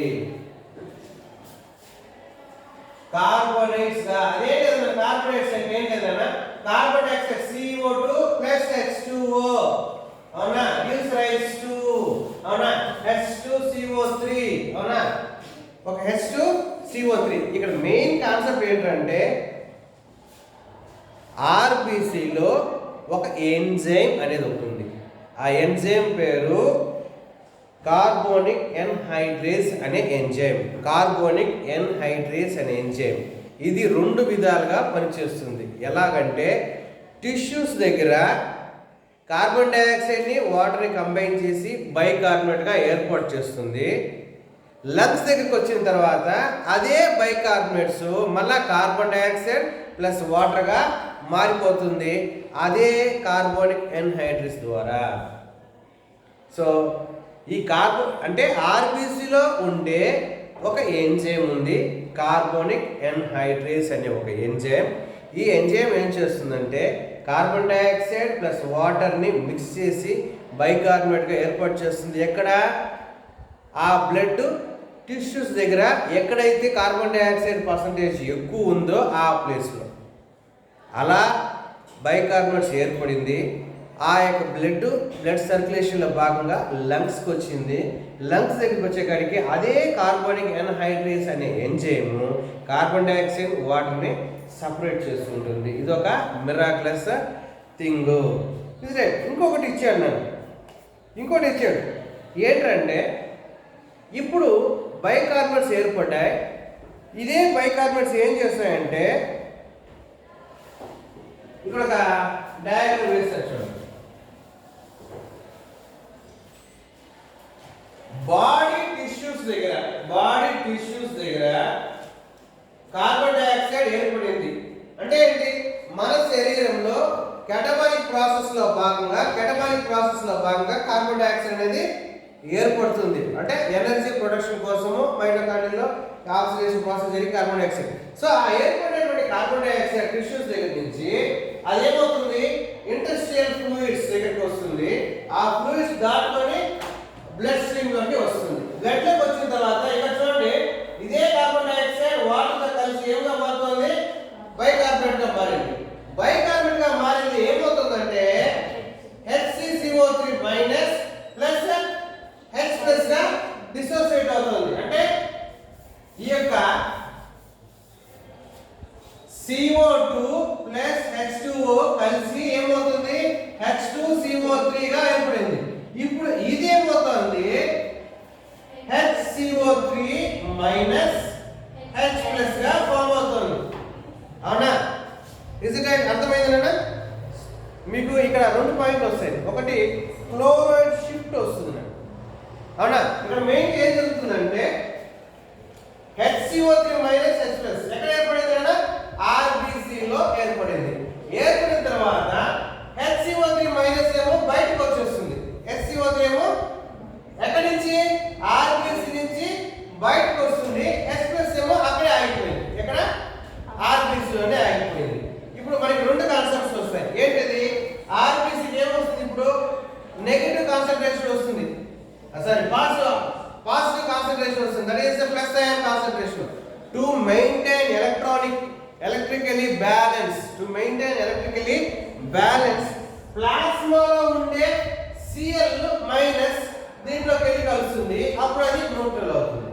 కార్బోనేట్స్ గా. అదే కదా కార్బోనేట్స్ అంటే ఏం కదా, carbon dioxide CO2 plus H2O, అవునా, గివ్స్ రైస్ టు, అవునా, H2CO3, అవునా, ఒక H2CO3. ఇక్కడ మెయిన్ కాన్సెప్ట్ ఏంటంటే ఆర్బిసిలో ఒక ఎంజైమ్ అనేది ఉంటుంది. ఆ ఎంజైమ్ పేరు కార్బోనిక్ ఎన్హైడ్రేస్ అనే ఎంజైమ్. కార్బోనిక్ ఎన్హైడ్రేస్ అనే ఎంజైమ్ ఇది 2 విధాలుగా పనిచేస్తుంది. ఎలాగంటే టిష్యూస్ దగ్గర కార్బన్ డైఆక్సైడ్ని వాటర్ని కంబైన్ చేసి బైకార్బోనేట్గా ఏర్పాటు చేస్తుంది. లంగ్స్ దగ్గరికి వచ్చిన తర్వాత అదే బైకార్బోనేట్స్ మళ్ళా కార్బన్ డైఆక్సైడ్ ప్లస్ వాటర్గా మారిపోతుంది, అదే కార్బోనిక్ ఎన్హైడ్రేస్ ద్వారా. సో ఈ అంటే ఆర్బీసీలో ఉండే ఒక ఎంజైమ్ ఉంది, కార్బోనిక్ ఎన్హైడ్రేస్ అనే ఒక ఎంజైమ్. ఈ ఎంజైమ్ ఏం చేస్తుందంటే కార్బన్ డైఆక్సైడ్ ప్లస్ వాటర్ని మిక్స్ చేసి బైకార్బోనేట్గా ఏర్పాటు చేస్తుంది. ఎక్కడ? ఆ బ్లడ్ టిష్యూస్ దగ్గర ఎక్కడైతే కార్బన్ డైఆక్సైడ్ పర్సంటేజ్ ఎక్కువ ఉందో ఆ ప్లేస్లో అలా బైకార్బోనేట్స్ ఏర్పడింది. ఆ యొక్క బ్లడ్ సర్క్యులేషన్లో భాగంగా లంగ్స్కి వచ్చింది. లంగ్స్ దగ్గరికి వచ్చేకాడికి అదే కార్బోనిక్ ఎన్హైడ్రేస్ అనే ఎంజైమ్ కార్బన్ డైఆక్సైడ్ వాటర్ని సపరేట్ చేస్తుంటుంది. ఇది ఒక మిరాక్లస్ థింగ్. ఇంకొకటి ఇచ్చాడు ఏంటంటే ఇప్పుడు బైకార్బోనేట్స్ ఏర్పడ్డాయి. ఇదే బైకార్బోనేట్స్ ఏం చేస్తాయంటే ఇక్కడ ఒక డయాగ్రామ్ వేస్తారు చూడండి. బాడీ టిష్యూస్ దగ్గర కార్బన్ డైఆక్సైడ్ ఏర్పడింది. అంటే ఏంటి? మన శరీరంలో కెటబాలిక్ ప్రాసెస్ లో భాగంగా కార్బన్ డైఆక్సైడ్ అనేది ఏర్పడుతుంది. అంటే ఎనర్జీ ప్రొడక్షన్ కోసము మైటోకాండ్రియాలో ఆక్సిడేషన్ ప్రాసెస్ జరిగి కార్బన్ డైఆక్సైడ్. సో ఆ ఏర్పడినటువంటి కార్బన్ డైఆక్సైడ్ టిష్యూస్ దగ్గర నుంచి అదేమవుతుంది, ఇంటర్స్టిషియల్ ఫ్లూయిడ్స్ దగ్గరికి వస్తుంది. ఆ ఫ్లూయిడ్స్ దాటుకొని బ్లడ్ స్ట్రీమ్ లోకి వస్తుంది. బ్లడ్ లోకి వచ్చిన తర్వాత ఇక్కడ చూడండి, ఇదే కార్బన్ డైఆక్సైడ్ వాటర్ తో కలిసి ఏమిగా మారుతుంది, బైకార్బోనేట్ గా మారింది. బైకార్బోనేట్ గా మారింది ఏమవుతుందంటే HCCO3 minus plus H plus గా డిసోసియేట్ అవుతుంది. అంటే ఈ యొక్క CO2 ప్లస్ H2O కలిసి ఏమవుతుంది, H2CO3 గా ఏర్పడింది. ఇప్పుడు ఇది ఏమవుతుంది, HCO3 మైనస్ H ప్లస్ గా ఫామ్ అవుతుంది. అవునా? Is it right? అర్థమైందా? మీకు ఇక్కడ 2 పాయింట్లు వస్తాయి. ఒకటి క్లోరైడ్ షిఫ్ట్ వస్తుంది. అవునా? ఇక్కడ మెయిన్ ఏం జరుగుతుందంటే HCO3 మైనస్ H ప్లస్ ఎక్కడ ఏర్పడింది అన్న RBC లో ఏర్పడింది. ఏర్పడిన తర్వాత HCO3 మైనస్ ఏమో బయటకు వచ్చేస్తుంది. HCO3 ఏమో ఎక్కడి నుంచి RBC నుంచి బయటకు వస్తుంది. H ప్లస్ ఏమో అక్కడే ఆగిపోయింది. ఎక్కడ RBC లోనే ఆగిపోయింది. ఇప్పుడు మనకి రెండు కాన్సెప్ట్స్ వస్తాయి. ఏంటిది RBC ఏమొస్తుంది ఇప్పుడు నెగటివ్ కాన్సంట్రేషన్ వస్తుంది. సారీ పాజిటివ్ కాన్సంట్రేషన్ వస్తుంది. That is the plus ion concentration. To maintain electrically balance ప్లాస్మాలో ఉండే Cl మైనస్ దీంట్లోకి వెళ్ళి కలుస్తుంది. అప్పుడు అది న్యూట్రల్ అవుతుంది.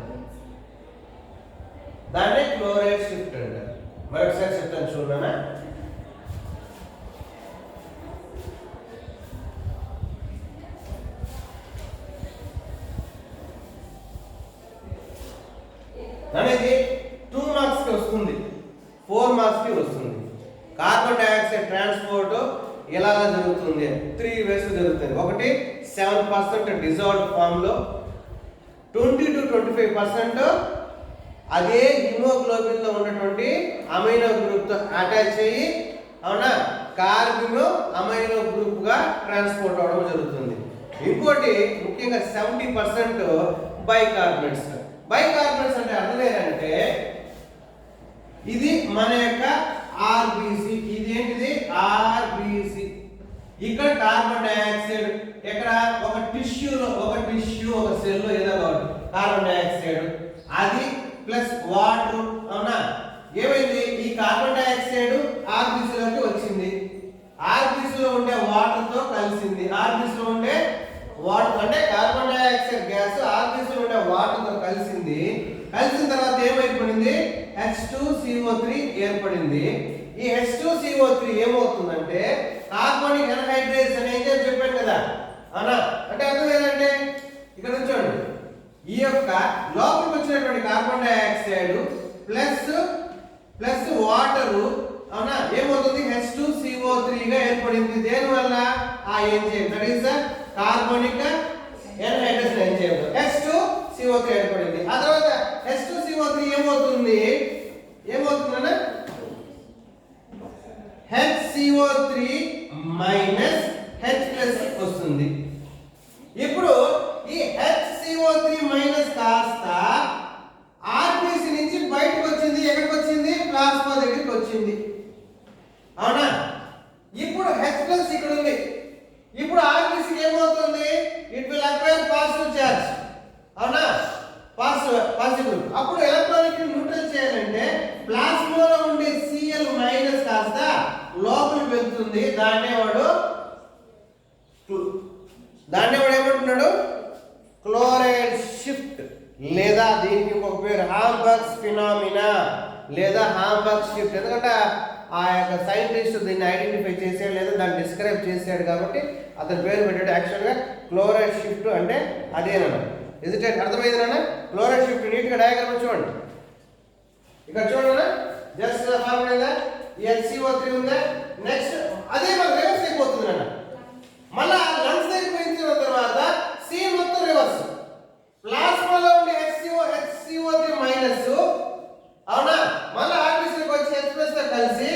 దాన్ని క్లోరైడ్ షిఫ్ట్ అంటారు. మరొకసారి చెప్తాను చూడనా. అనేది 2 మార్క్స్ కి వస్తుంది, 4 మార్క్స్ కి వస్తుంది. కార్బన్ డయాక్సైడ్ ట్రాన్స్పోర్ట్ ఎలా జరుగుతుంది 3 వేస్ జరుగుతుంది. ఒకటి 7% డిజాల్వ్డ్ ఫామ్ లో, 20 to 25% అదే హిమోగ్లోబిన్ లో ఉన్నటువంటి అమైనో గ్రూప్ తో అటాచ్ అయ్యి అవునా కార్బన్ అమైనో గ్రూప్ గా ట్రాన్స్పోర్ట్ అవడం జరుగుతుంది. ఇంకోటి ముఖ్యంగా 70% బైకార్బోనేట్స్. బైకార్బోనేట్స్ అంటే అర్థం ఏంటంటే ఇది మన యొక్క RBC. ఇది ఏంటిది RBC. ఇక్కడ కార్బన్ డయాక్సైడ్ ఎక్కడ ఒక టిష్యూలో ఒక సెల్ లో ఏదో ఒకటి కార్బన్ డయాక్సైడ్ అది ప్లస్ వాటర్ అవునా ఏమైంది ఈ కార్బన్ డయాక్సైడ్ RBC లోకి వచ్చింది. RBC లో ఉండే వాటర్ తో కలిసింది. RBC లో ఉండే వాటర్ అంటే కార్బన్ డయాక్సైడ్ గ్యాస్ RBC లో ఉండే వాటర్ తో కలిసింది. కలిసిన తర్వాత ఏమైపోయింది H2CO3 ఏర్పడింది. ఈ H2CO3 ఏమవుతుందంటే కార్బనిక్ ఎన్హైడ్రేస్ అనే ఎంజైమ్ చెప్పాను కదా అవునా. అంటే అర్థం ఏంటంటే ఇక్కడ చూడండి ఈ యొక్క లోపలికి వచ్చినటువంటి కార్బన్ డయాక్సైడ్ ప్లస్ వాటర్ అవునా ఏమవుతుంది H2CO3 గా ఏర్పడింది. దేని వల్ల ఆ enzyme that is the carbonic anhydrase enzyme H2CO3 ఏర్పడింది. ఆ తర్వాత H2CO3 ఏమవుతుందన్న HCO3 minus H plus వస్తుంది. ఇప్పుడు ఈ HCO3 మైనస్ కాస్త RBC నుంచి బయటకు వచ్చింది. ఎక్కడికి వచ్చింది ప్లాస్మా దగ్గరికి వచ్చింది అవునా. ఇప్పుడు H ప్లస్ ఇక్కడ ఉంది. ఇప్పుడు RBC ఏమవుతుంది it will acquire positive charge అవునా పాజిటివ్. అప్పుడు ఎలక్ట్రానిక్ న్యూట్రల్ చేయాలంటే ప్లాస్మాలో ఉండే Cl మైనస్ కాస్త లోపలికి వెళ్తుంది. దాన్నే వాడు ఏమంటున్నాడు క్లోరైడ్ షిఫ్ట్ లేదా దీనికి ఒక పేరు హాంబర్గ్స్ ఫినామినా లేదా హాంబర్గ్ షిఫ్ట్. ఎందుకంటే ఆ యొక్క సైంటిస్ట్ దీన్ని ఐడెంటిఫై చేసాడు లేదా దాన్ని డిస్క్రైబ్ చేశాడు కాబట్టి అతని పేరు పెట్టాడు. యాక్చువల్గా క్లోరైడ్ షిఫ్ట్ అంటే అదేనన్నా. ఇజ్ ఇట్ అర్థమైందన్నా. క్లోరైడ్ షిఫ్ట్ నీట్గా డయాగ్రామ్ చూడండి. ఇక్కడ చూడండి జస్ట్ ఫార్ములా ఉందా ఈ HCO3 ఉందా. నెక్స్ట్ అదే మన రివర్స్ అయిపోతుంది అన్న. మళ్ళా లంగ్స్ దగ్గరికి పోయిన తర్వాత C మొత్తం రివర్స్. ప్లాస్మాలో ఉండే HCO3 మైనస్ అవునా మళ్ళీ RBC లోకి వచ్చి H ప్లస్ తో కలిసి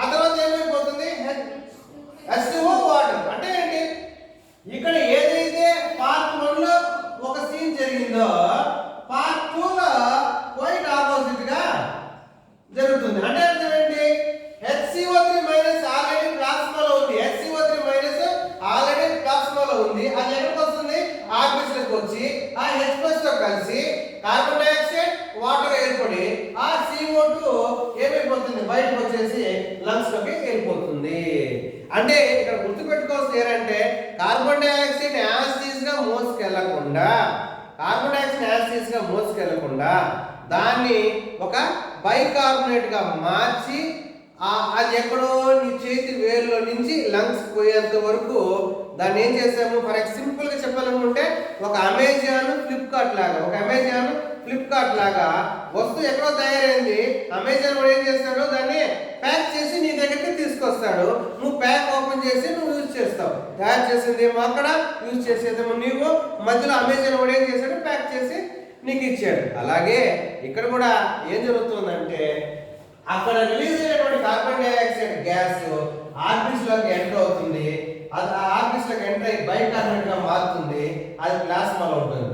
ఆ తర్వాత ఏమైపోతుంది H2O వాటర్. అంటే ఏంటి ఇక్కడ ఏదైతే పార్ట్ 1 లో ఒక సీన్ జరిగిందో పార్ట్ 2 లో క్వైట్ ఆపోజిట్ గా జరుగుతుంది. అంటే అర్థం ఏంటి HCO3 మైనస్ ఆల్రెడీ ప్లాస్మాలో ఉంది. HCO3 మైనస్ ఆల్రెడీ ప్లాస్మాలో ఉంది. అది ఎక్కడికి వస్తుంది RBC లోకి వచ్చి ఆ H ప్లస్ తో కలిసి కార్బన్ డయాక్సైడ్ వాటర్ ఏర్పడి ఆ CO2 ఏమైపోతుంది బయటకు వచ్చేసి లంగ్స్ లోకి వెళ్ళిపోతుంది. అంటే ఇక్కడ గుర్తుపెట్టుకోవాల్సింది ఏంటంటే కార్బన్ డయాక్సైడ్ యాసిడ్స్ గా మోసుకెళ్లకుండా దాన్ని ఒక బైకార్బోనేట్ గా మార్చి అది ఎక్కడో నీ చేతి వేరులో నుంచి లంగ్స్ పోయేంత వరకు దాన్ని ఏం చేసాము. ఫర్ సింపుల్ గా చెప్పాలనుకుంటే ఒక అమెజాన్ ఫ్లిప్కార్ట్ లాగా వస్తువు ఎక్కడో తయారైంది. అమెజాన్ వాడు ఏం చేస్తాడు దాన్ని ప్యాక్ చేసి నీ దగ్గరికి తీసుకొస్తాడు. నువ్వు ప్యాక్ ఓపెన్ చేసి నువ్వు యూజ్ చేస్తావు. తయారు చేసేదేమో అక్కడ, యూజ్ చేసేదేమో నీవు. మధ్యలో అమెజాన్ వాడు ఏం చేస్తాడు ప్యాక్ చేసి నీకు ఇచ్చాడు. అలాగే ఇక్కడ కూడా ఏం జరుగుతుందంటే అక్కడ రిలీజ్ అయినటువంటి కార్బన్ డైఆక్సైడ్ గ్యాస్ ఆర్బిస్ లోకి ఎంటర్ అవుతుంది. అది ఆర్బిస్ లోకి ఎంటర్ అయ్యి బైకార్బోనేట్ గా మారుతుంది. అది ప్లాస్మాలో ఉంటుంది.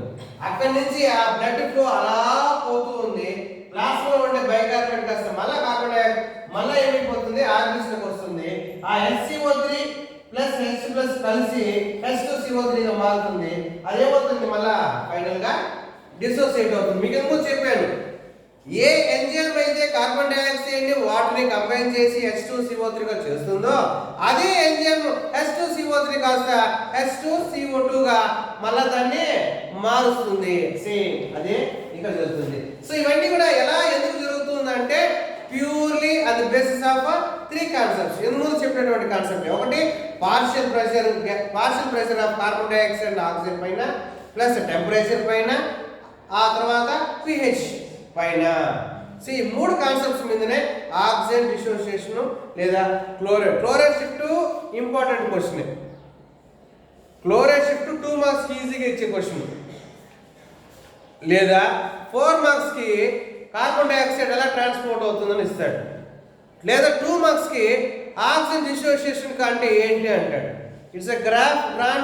అక్కడి నుంచి ఆ బ్లడ్ ఫ్లో అలా పోతూ ఉంది. ప్లాస్మాలో ఉండే బైకార్బోనేట్ కాస్త మళ్ళీ కార్బన్ డైఆక్సైడ్ మళ్ళీ ఏమైపోతుంది, ఆర్బిస్ లోకి వస్తుంది. ఆ HCO3 ప్లస్ H ప్లస్ కలిసి H2CO3 గా మారుతుంది. అదేమవుతుంది మళ్ళా ఫైనల్ గా డిసోసియేట్ అవుతుంది. మీకు ఎందుకు చెప్పాను, ఏ ఎంజైమ్ అయితే కార్బన్ డైఆక్సైడ్ ని వాటర్ ని కంబైన్ చేసి H2CO3 గా చేస్తుందో అదే ఎంజైమ్ H2CO3 కాస్త H2CO2 గా మళ్ళా దాన్ని మారుస్తుంది. సేమ్ అదే ఇక్కడ జరుగుతుంది. సో ఇవన్నీ కూడా ఎలా ఎందుకు జరుగుతుందంటే ప్యూర్లీ అది బేసిస్ ఆఫ్ 3 కాన్సెప్ట్స్. ఎందుకు చెప్పినటువంటి కాన్సెప్ట్ ఒకటి partial pressure of carbon dioxide and oxygen పైన ప్లస్ టెంపరేచర్ పైన ఆ తర్వాత pH పైన. సో ఈ 3 కాన్సెప్ట్స్ మీదనే ఆక్సిజన్ డిసోసియేషన్ లేదా chloride shift important question. Chloride shift 2 marks కి ఈజీగా ఇచ్చే క్వశ్చన్. లేదా 4 మార్క్స్ కి కార్బన్ డైఆక్సైడ్ ఎలా ట్రాన్స్పోర్ట్ అవుతుందని ఇస్తాడు. లేదా 2 మార్క్స్ కి ఆక్సిజన్ డిసోసియేషన్ అంటే ఏంటి అంటాడు. It's a graph drawn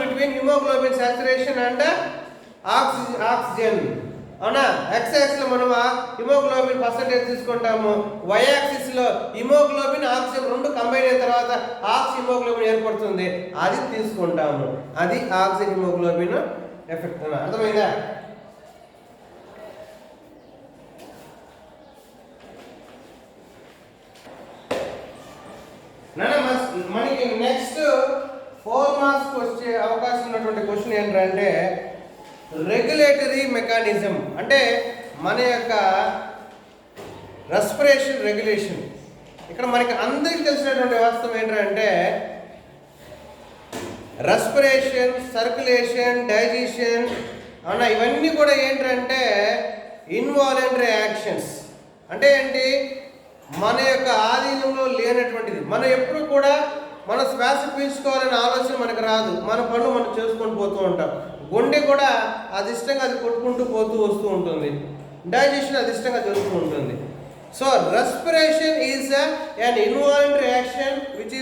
between haemoglobin saturation and oxygen. అవునా, ఎక్స్ యాక్సిస్ లో మనం హిమోగ్లోబిన్ పర్సెంటేజ్ తీసుకుంటాము. వై యాక్సిస్ లో హిమోగ్లోబిన్ ఆక్సిజన్ రెండు కంబైన్ అయిన తర్వాత ఆక్సి హిమోగ్లోబిన్ ఏర్పడుతుంది, అది తీసుకుంటాము. అది ఆక్సిజన్ హిమోగ్లోబిన్ ఎఫెక్ట్. అర్థమైందా? మనకి నెక్స్ట్ 4 మార్క్స్ వచ్చే అవకాశం ఉన్నటువంటి క్వశ్చన్ ఏంటంటే రెగ్యులేటరీ మెకానిజం. అంటే మన యొక్క రెస్పిరేషన్ రెగ్యులేషన్. ఇక్కడ మనకి అందరికీ తెలిసినటువంటి వాస్తవం ఏంటంటే రెస్పిరేషన్, సర్క్యులేషన్, డైజెషన్ అవునా, ఇవన్నీ కూడా ఏంటంటే ఇన్వాలంటరీ యాక్షన్స్. అంటే ఏంటి, మన యొక్క ఆధీనంలో లేనటువంటిది. మనం ఎప్పుడు కూడా మన శ్వాస పీల్చుకోవాలనే ఆలోచన మనకు రాదు. మన పనులు మనం చేసుకొని పోతూ ఉంటాం. గుండె కూడా అదిష్టంగా అది కొట్టుకుంటూ పోతూ వస్తూ ఉంటుంది. డైజెషన్ అదిష్టంగా జరుగుతూ ఉంటుంది. So respiration is an involuntary action which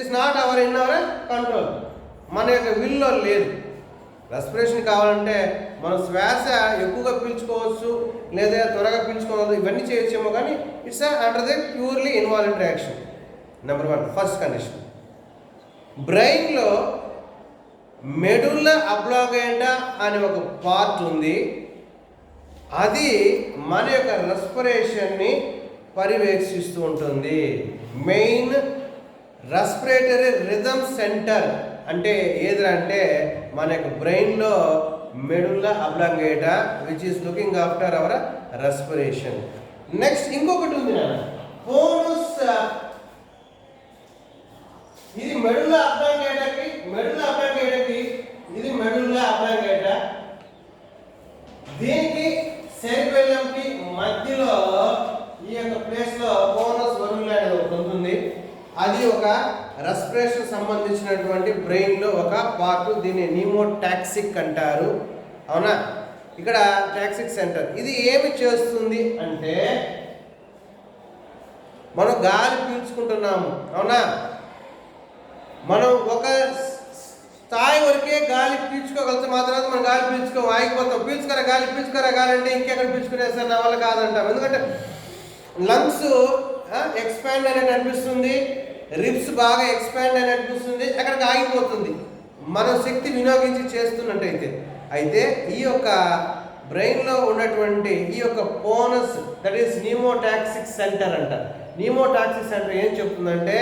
is not in our control. మన యొక్క విల్లో లేదు. రెస్పిరేషన్ కావాలంటే మనం శ్వాస ఎక్కువగా పీల్చుకోవచ్చు లేదా త్వరగా పీల్చుకోవచ్చు, ఇవన్నీ చేయొచ్చేమో, కానీ it's under the purely involuntary action. Number 1 first condition. బ్రెయిన్లో మెడుల్లా అబ్లాంగేటా అనే ఒక పార్ట్ ఉంది. అది మన యొక్క రెస్పిరేషన్ని పర్యవేక్షిస్తూ ఉంటుంది. మెయిన్ రెస్పిరేటరీ రిథమ్ సెంటర్ అంటే ఏదంటే మన యొక్క బ్రెయిన్లో medulla oblongata which is looking after our respiration. Next ఇంకొకటి ఉంది నాన్న, పోనస్. ఇది మెడుల్లా అబ్లాంగేటాకి ఇది మెడుల్లా అబ్లాంగేటా. దీనికి సెరిబెల్లంకి మధ్యలో ఈ యొక్క ప్లేస్ లో పోనస్ వరులా అనేది ఒకటి ఉంటుంది. అది ఒక రెస్పిరేషన్ సంబంధించినటువంటి బ్రెయిన్ లో ఒక పార్ట్. దీన్ని నిమోటాక్సిక్ అంటారు. అవునా, ఇక్కడ టాక్సిక్ సెంటర్. ఇది ఏమి చేస్తుంది అంటే మనం గాలి పీల్చుకుంటున్నాము. అవునా, మనం ఒక స్థాయి వరకే గాలి పీల్చుకోగలుగుతాం. మా తర్వాత మనం గాలి పీల్చుకోము, ఆగిపోతాం. పీల్చుకరా గాలి అంటే ఇంకెక్కడ పీల్చుకునేసారు, నా వల్ల కాదంటాం. ఎందుకంటే లంగ్స్ ఎక్స్పాండ్ అనేది అనిపిస్తుంది, రిబ్స్ బాగా ఎక్స్పాండ్ అని అనిపిస్తుంది, అక్కడికి ఆగిపోతుంది మనం శక్తి వినియోగించి చేస్తున్నట్టయితే. అయితే ఈ యొక్క బ్రెయిన్లో ఉన్నటువంటి ఈ యొక్క పోనస్, దట్ ఈస్ నిమోటాక్సిక్ సెంటర్ అంట. నిమోటాక్సిక్ సెంటర్ ఏం చెప్తుందంటే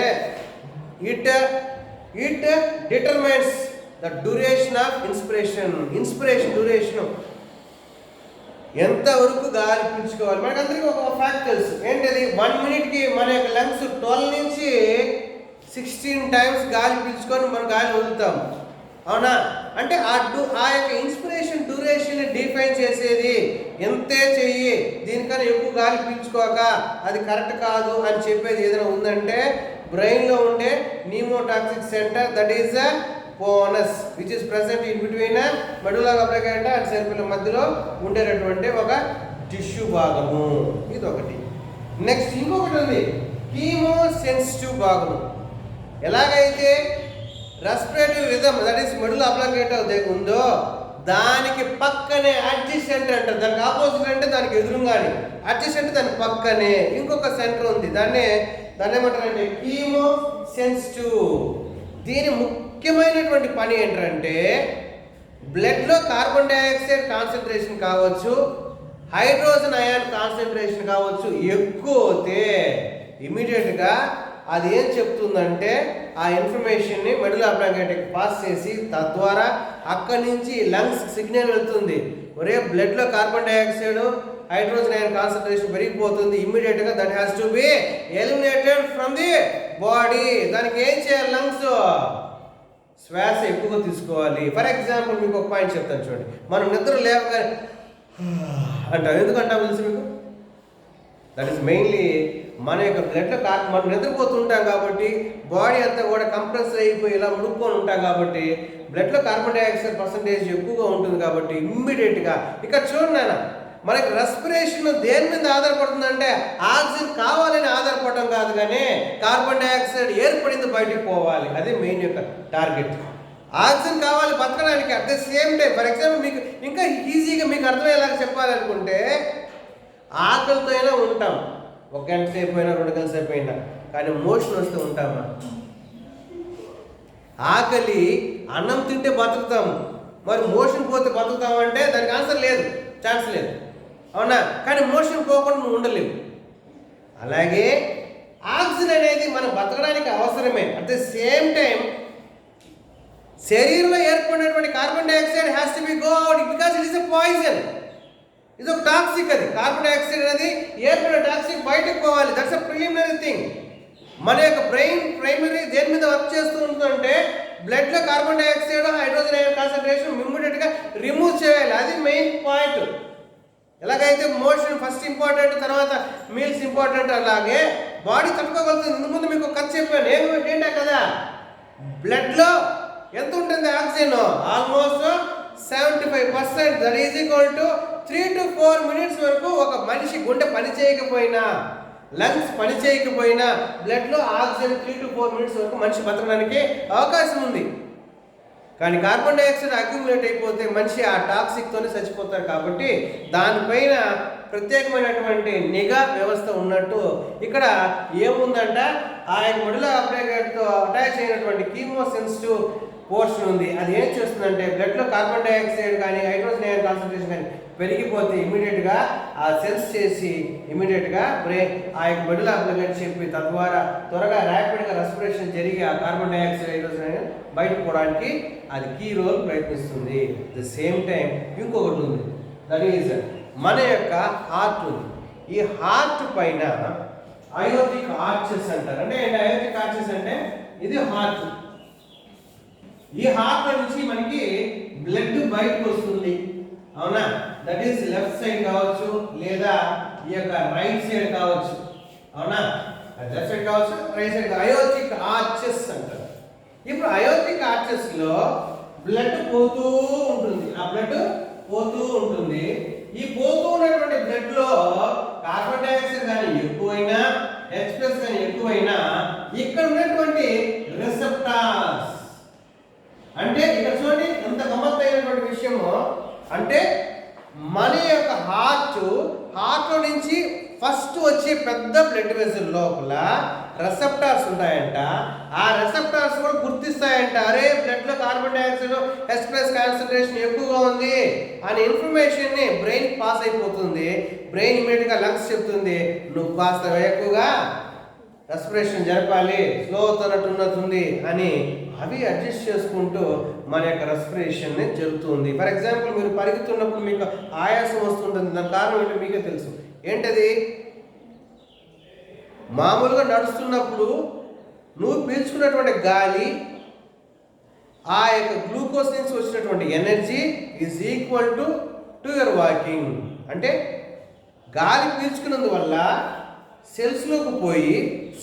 it determines the duration of inspiration duration. ఎంతవరకు గాలి పీల్చుకోవాలి మనకి అందరికీ ఒక ఫ్యాక్ట్ తెలుసు. ఏంటది, 1 మినిట్కి మన యొక్క లంగ్స్ 12 నుంచి 16 టైమ్స్ గాలి పీల్చుకొని మనం గాలి వదులుతాం. అవునా, అంటే ఆ యొక్క ఇన్స్పిరేషన్ డ్యూరేషన్ డిఫైన్ చేసేది ఎంతే చెయ్యి, దీనికన్నా ఎక్కువ గాలి పీల్చుకోక అది కరెక్ట్ కాదు అని చెప్పేది ఏదైనా ఉందంటే బ్రెయిన్లో ఉండే pneumotaxic centre, that is the pons which is present in between medulla oblongata and cerebellum మధ్యలో ఉండేటటువంటి ఒక టిష్యూ భాగము. ఇది ఒకటి. నెక్స్ట్ ఇంకొకటి ఉంది కీమో సెన్సిటివ్ భాగము. ఎలాగైతే రెస్పిరేటివ్ రిథమ్ దట్ ఈస్ మెడులా ఆబ్లింగేటా ఉందో దానికి పక్కనే అడ్జసెంట్ అంటారు. దానికి ఆపోజిట్ అంటే దానికి ఎదురుగానే, అడ్జసెంట్ దానికి పక్కనే ఇంకొక సెంటర్ ఉంది. దాన్ని ఏమంటారంటే కీమో సెన్సిటివ్. దీని ముఖ్యమైనటువంటి పని ఏంటంటే బ్లడ్లో కార్బన్ డైఆక్సైడ్ కాన్సన్ట్రేషన్ కావచ్చు, హైడ్రోజన్ అయాన్ కాన్సన్ట్రేషన్ కావచ్చు ఎక్కువ అవుతే ఇమీడియట్గా అది ఏం చెప్తుందంటే ఆ ఇన్ఫర్మేషన్ని మెడులా ఆబ్లింగేటాకి పాస్ చేసి తద్వారా అక్కడి నుంచి లంగ్స్ సిగ్నల్ వెళ్తుంది, ఒరే బ్లడ్లో carbon dioxide hydrogen ion concentration పెరిగిపోతుంది, ఇమ్మీడియట్గా that has to be eliminated from the body. దానికి ఏం చేయాలి? లంగ్స్ శ్వాస ఎక్కువగా తీసుకోవాలి. ఫర్ ఎగ్జాంపుల్ మీకు ఒక పాయింట్ చెప్తాను చూడండి. మనం నిద్ర లేవగానే అంటాం, ఎందుకంటాం తెలుసు మీకు? దట్ ఈస్ మెయిన్లీ మన యొక్క బ్లడ్లో మనం నిద్రపోతుంటాం కాబట్టి బాడీ అంతా కూడా కంప్రెస్ అయిపోయి ఇలా ముడుక్కొని ఉంటాం కాబట్టి బ్లడ్లో కార్బన్ డైఆక్సైడ్ పర్సంటేజ్ ఎక్కువగా ఉంటుంది కాబట్టి ఇమ్మీడియట్గా ఇక్కడ చూడండి నాన్న, మనకి రెస్పిరేషన్ దేని మీద ఆధారపడుతుందంటే ఆక్సిజన్ కావాలని ఆధారపడటం కాదు, కానీ కార్బన్ డైఆక్సైడ్ ఏర్పడింది బయటికి పోవాలి. అది మెయిన్ యొక్క టార్గెట్. ఆక్సిజన్ కావాలి బతకడానికి. At the same time for example మీకు ఇంకా ఈజీగా మీకు అర్థమయ్యేలాగా చెప్పాలనుకుంటే ఆకలితో అయినా ఉంటాం, 1 గంట సేపు అయినా 2 గంటల సేపు అయినా, కానీ మోషన్ వస్తూ ఉంటామా? ఆకలి అన్నం తింటే బతుకుతాము, మరి మోషన్ పోతే బతుకుతామంటే దానికి ఆన్సర్ లేదు, ఛాన్స్ లేదు, అవునా? కానీ మోషన్ పోకుండా నువ్వు ఉండలేవు. అలాగే ఆక్సిజన్ అనేది మనం బతకడానికి అవసరమే. అట్ ద సేమ్ టైం శరీరంలో ఏర్పడినటువంటి carbon dioxide has to B go out because it is a poison. ఇది ఒక టాక్సిక్. అది కార్బన్ డైఆక్సైడ్ అనేది ఏర్పడిన టాక్సిక్ బయటకు పోవాలి. That's a preliminary thing. మన యొక్క బ్రెయిన్ ప్రైమరీ దేని మీద వర్క్ చేస్తూ ఉంటుందంటే బ్లడ్లో carbon dioxide hydrogen ion concentration ఇమ్మీడియట్గా రిమూవ్ చేయాలి. అది మెయిన్ పాయింట్. ఎలాగైతే మోషన్ ఫస్ట్ ఇంపార్టెంట్, తర్వాత మీల్స్ ఇంపార్టెంట్, అలాగే బాడీ తట్టుకోగలుగుతుంది. ఇంతకు ముందు మీకు ఖర్చు చెప్పాను ఏంటా కదా, బ్లడ్లో ఎంత ఉంటుంది oxygen? Almost 75%. That is equal to 3 to 4 minutes వరకు ఒక మనిషి గుండె పని చేయకపోయినా, లంగ్స్ పని చేయకపోయినా బ్లడ్లో ఆక్సిజన్ 3 to 4 minutes వరకు మనిషి బతకడానికి అవకాశం ఉంది. కానీ కార్బన్ డైఆక్సైడ్ అక్యుములేట్ అయిపోతే మనిషి ఆ టాక్సిక్తోనే చచ్చిపోతారు. కాబట్టి దానిపైన ప్రత్యేకమైనటువంటి నిఘా వ్యవస్థ ఉన్నట్టు ఇక్కడ ఏముందంట, ఆ యొక్క మెడులా ఆబ్లింగేటాతో అటాచ్ అయినటువంటి కీమో సెన్సిటివ్ పోర్షన్ ఉంది. అది ఏం చేస్తుందంటే బ్లడ్లో కార్బన్ డైఆక్సైడ్ కానీ హైడ్రోజన్ అయాన్ కాన్సన్ట్రేషన్ కానీ పెరిగిపోతే ఇమీడియట్గా ఆ సెన్స్ చేసి ఇమీడియట్గా బ్రెయిన్ ఆ యొక్క మెడులా ఆబ్లింగేటా చెప్పి తద్వారా త్వరగా ర్యాపిడ్గా రెస్పిరేషన్ జరిగి ఆ కార్బన్ డైఆక్సైడ్ హైడ్రోజన్ అయాన్ బయటకు పోవడానికి అది కీ రోల్ ప్రయత్నిస్తుంది. ద సేమ్ టైం ఇంకొకటి ఉంది, దట్ ఈజ్ మన యొక్క హార్ట్ ఉంది. ఈ హార్ట్ పైన అయోటిక్ ఆర్చెస్ అంటారు. అంటే అయోటిక్ ఆర్చెస్ అంటే ఇది హార్ట్. ఈ హార్ట్ నుంచి మనకి బ్లడ్ బయటకు వస్తుంది, అవునా? దట్ ఈస్ లెఫ్ట్ సైడ్ కావచ్చు లేదా ఈ యొక్క రైట్ సైడ్ కావచ్చు, అవునా? లెఫ్ట్ సైడ్ కావచ్చు రైట్ సైడ్. అయోటిక్ ఆర్చెస్ అంటారు. ఇప్పుడు అయోటిక్ ఆర్చెస్ లో బ్లడ్ పోతూ ఉంటుంది, ఆ బ్లడ్ పోతూ ఉంటుంది. ఈ పోతూ ఉన్నటువంటి బ్లడ్ లో కార్బన్ డైఆక్సైడ్ కానీ ఎక్కువైనా H+ కానీ ఎక్కువైనా ఇక్కడ ఉన్నటువంటి రిసెప్టార్స్, అంటే ఇక్కడ చూడండి ఎంత గమ్మత్తైనటువంటి విషయము. అంటే మన యొక్క హార్ట్లో నుంచి ఫస్ట్ వచ్చే పెద్ద బ్లడ్ వెసల్ లోపల రెసెప్టార్స్ ఉంటాయంట. ఆ రెసెప్టార్స్ కూడా గుర్తిస్తాయంట, అరే బ్లడ్లో కార్బన్ డైఆక్సైడ్ H+ కాన్సన్ట్రేషన్ ఎక్కువగా ఉంది అనే ఇన్ఫర్మేషన్ని బ్రెయిన్ పాస్ అయిపోతుంది. బ్రెయిన్ ఇమీడియట్గా లంగ్స్ చెప్తుంది, నువ్వు కాస్త ఎక్కువగా రెస్పిరేషన్ జరపాలి, స్లో అవుతున్నట్టుంది అని అవి అడ్జస్ట్ చేసుకుంటూ మన యొక్క రెస్పిరేషన్ జరుగుతుంది. ఫర్ ఎగ్జాంపుల్ మీరు పరిగెత్తున్నప్పుడు మీకు ఆయాసం వస్తుంటుంది. దాని కారణం ఏంటో మీకే తెలుసు. ఏంటది? మామూలుగా నడుస్తున్నప్పుడు నువ్వు పీల్చుకున్నటువంటి గాలి ఆ యొక్క గ్లూకోజ్ నుంచి వచ్చినటువంటి energy is equal to your walking. అంటే గాలి పీల్చుకున్నందువల్ల సెల్స్లోకి పోయి